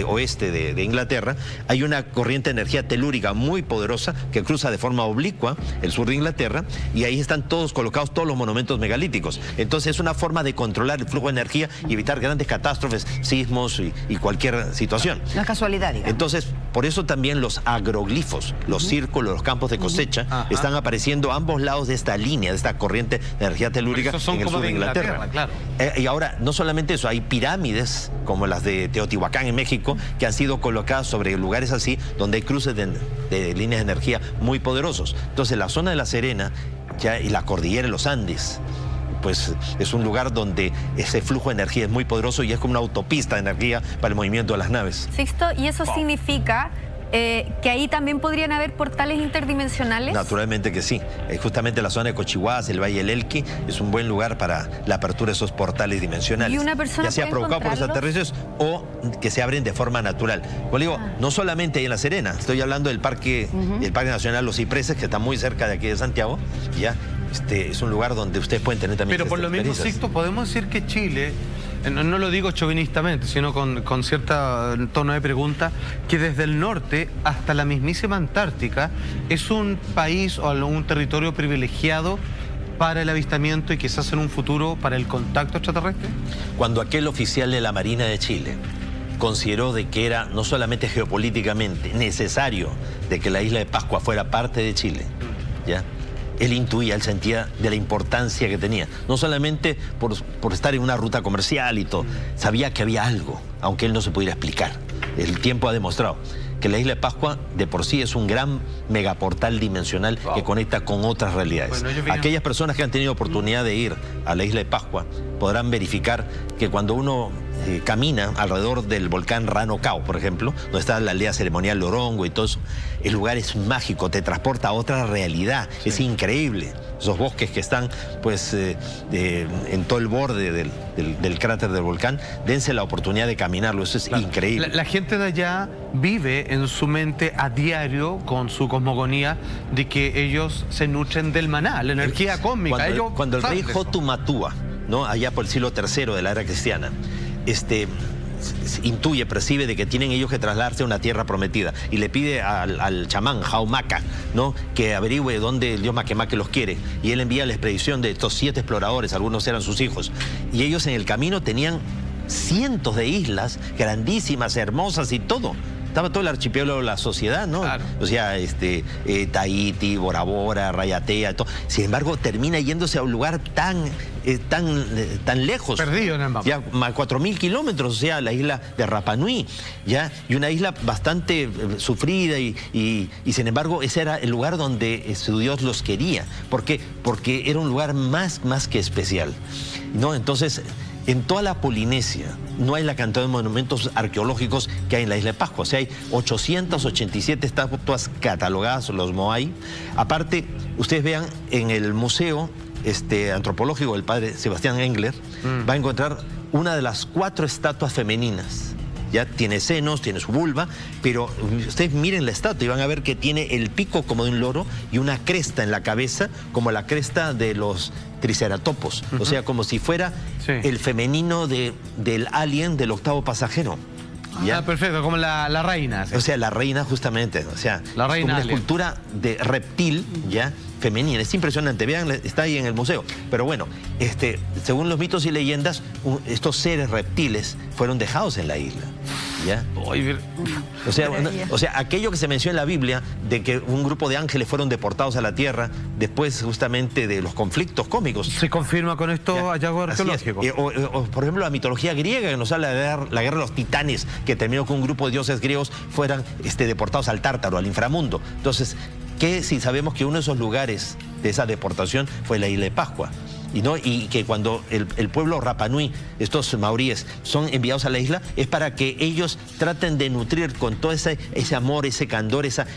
oeste de Inglaterra, hay una corriente de energía telúrica muy poderosa que cruza de forma oblicua el sur de Inglaterra, y ahí están todos colocados todos los monumentos megalíticos. Entonces es una forma de controlar el flujo de energía y evitar grandes catástrofes, sismos y cualquier situación. No es casualidad, digamos. Entonces, por eso también los agroglifos, los círculos, los campos de cosecha, están apareciendo a ambos lados de esta línea, de esta corriente de energía telúrica en el sur de Inglaterra. Claro. Y ahora, no solamente eso, hay pirámides como las de Teotihuacán en México que han sido colocadas sobre lugares así donde hay cruces de líneas de energía muy poderosos. Entonces la zona de La Serena y la cordillera de los Andes, pues es un lugar donde ese flujo de energía es muy poderoso y es como una autopista de energía para el movimiento de las naves. Sixto, ¿y eso significa que ahí también podrían haber portales interdimensionales? Naturalmente que sí. Justamente la zona de Cochihuás, el Valle del Elqui, es un buen lugar para la apertura de esos portales dimensionales. ¿Y una persona ya sea provocado por extraterrestres o que se abren de forma natural? Como digo, no solamente ahí en La Serena, estoy hablando del Parque Nacional Los Cipreses, que está muy cerca de aquí de Santiago, ya. Es un lugar donde ustedes pueden tener también. Pero por lo mismo, Sixto, podemos decir que Chile, no lo digo chauvinistamente, sino con cierto tono de pregunta, que desde el norte hasta la mismísima Antártica es un país o un territorio privilegiado para el avistamiento y quizás en un futuro para el contacto extraterrestre. Cuando aquel oficial de la Marina de Chile consideró de que era no solamente geopolíticamente necesario de que la isla de Pascua fuera parte de Chile, ¿ya? Él intuía, él sentía de la importancia que tenía. No solamente por estar en una ruta comercial y todo. Sabía que había algo, aunque él no se pudiera explicar. El tiempo ha demostrado que la isla de Pascua de por sí es un gran megaportal dimensional que conecta con otras realidades. Bueno, aquellas personas que han tenido oportunidad de ir a la isla de Pascua podrán verificar que cuando uno camina alrededor del volcán Ranocao, por ejemplo, donde está la aldea ceremonial Lorongo y todo eso, el lugar es mágico, te transporta a otra realidad, es increíble. Esos bosques que están pues en todo el borde del cráter del volcán, dense la oportunidad de caminarlo, eso es increíble. La gente de allá vive en su mente a diario con su cosmogonía de que ellos se nutren del maná, la energía cósmica. Cuando el rey Jotumatua, ¿no? Allá por el siglo III de la era cristiana, intuye, percibe de que tienen ellos que trasladarse a una tierra prometida y le pide al chamán Jaumaca, ¿no?, que averigüe dónde el dios Makemake los quiere, y él envía la expedición de estos 7 exploradores, algunos eran sus hijos, y ellos en el camino tenían cientos de islas grandísimas, hermosas y todo. Estaba todo el archipiélago de la sociedad, ¿no? Claro. O sea, Tahiti, Bora Bora, Rayatea, todo. Sin embargo, termina yéndose a un lugar tan lejos. Perdido en el mapa. Ya, más 4.000 kilómetros, o sea, la isla de Rapa Nui, ¿ya? Y una isla bastante sufrida y sin embargo, ese era el lugar donde su Dios los quería. ¿Por qué? Porque era un lugar más que especial, ¿no? Entonces, en toda la Polinesia no hay la cantidad de monumentos arqueológicos que hay en la isla de Pascua. O sea, hay 887 estatuas catalogadas, los Moai. Aparte, ustedes vean en el museo antropológico del padre Sebastián Engler, va a encontrar una de las 4 estatuas femeninas. Ya tiene senos, tiene su vulva, pero ustedes miren la estatua y van a ver que tiene el pico como de un loro y una cresta en la cabeza como la cresta de los triceratopos. O sea, como si fuera el femenino del alien del 8º pasajero. ¿Ya? Ah, perfecto, como la reina. ¿Sí? O sea, la reina justamente, o sea, la reina como una escultura de reptil, ya, femenina. Es impresionante, vean, está ahí en el museo. Pero bueno, según los mitos y leyendas, estos seres reptiles fueron dejados en la isla, ¿ya? O sea, aquello que se menciona en la Biblia, de que un grupo de ángeles fueron deportados a la tierra después justamente de los conflictos cósmicos. ¿Se confirma con esto hallazgo arqueológico? O, por ejemplo, la mitología griega, que nos habla de la guerra de los titanes, que terminó con un grupo de dioses griegos fueran deportados al Tártaro, al inframundo. Entonces, ¿qué si sabemos que uno de esos lugares de esa deportación fue la isla de Pascua? Y que cuando el pueblo Rapa Nui, estos maoríes, son enviados a la isla, es para que ellos traten de nutrir con todo ese amor, ese candor, esa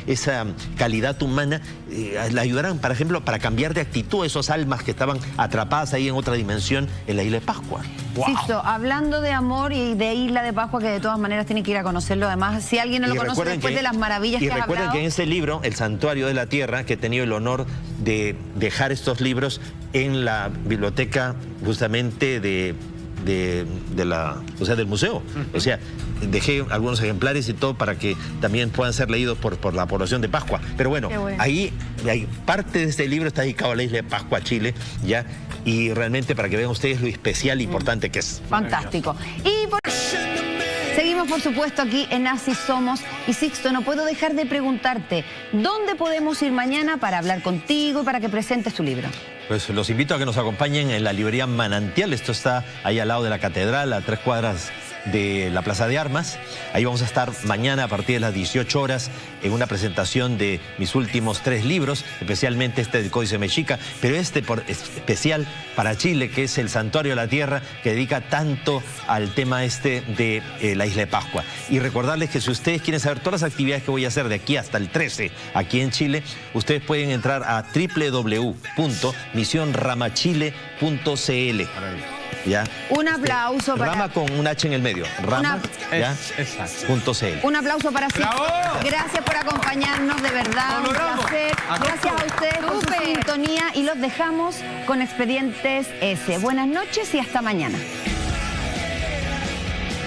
calidad humana, le ayudarán, por ejemplo, para cambiar de actitud a esas almas que estaban atrapadas ahí en otra dimensión en la isla de Pascua. Wow. Sixto, hablando de amor y de Isla de Pascua, que de todas maneras tienen que ir a conocerlo. Además, si alguien no lo conoce después de las maravillas que has hablado. Y recuerden que en ese libro, El Santuario de la Tierra, que he tenido el honor de dejar estos libros en la biblioteca justamente del museo. O sea, dejé algunos ejemplares y todo para que también puedan ser leídos por la población de Pascua. Pero bueno, ahí parte de este libro está dedicado a la isla de Pascua, Chile, ¿ya? Y realmente para que vean ustedes lo especial e importante que es. Fantástico. Seguimos, por supuesto, aquí en Así Somos. Y Sixto, no puedo dejar de preguntarte, ¿dónde podemos ir mañana para hablar contigo y para que presentes tu libro? Pues los invito a que nos acompañen en la librería Manantial. Esto está ahí al lado de la catedral, a 3 cuadras de la Plaza de Armas. Ahí vamos a estar mañana a partir de las 18 horas en una presentación de mis últimos 3 libros, especialmente del Códice Mexica, pero especial para Chile, que es El Santuario de la Tierra, que dedica tanto al tema de la isla de Pascua. Y recordarles que si ustedes quieren saber todas las actividades que voy a hacer de aquí hasta el 13, aquí en Chile, ustedes pueden entrar a www.misionramachile.cl. ¿Ya? Un aplauso para... Rama con un H en el medio. Rama, ¿ya? .cl. Un aplauso para Sixto. Gracias por acompañarnos, de verdad. Un placer. Gracias a ustedes por su sintonía y los dejamos con Expedientes S. Buenas noches y hasta mañana.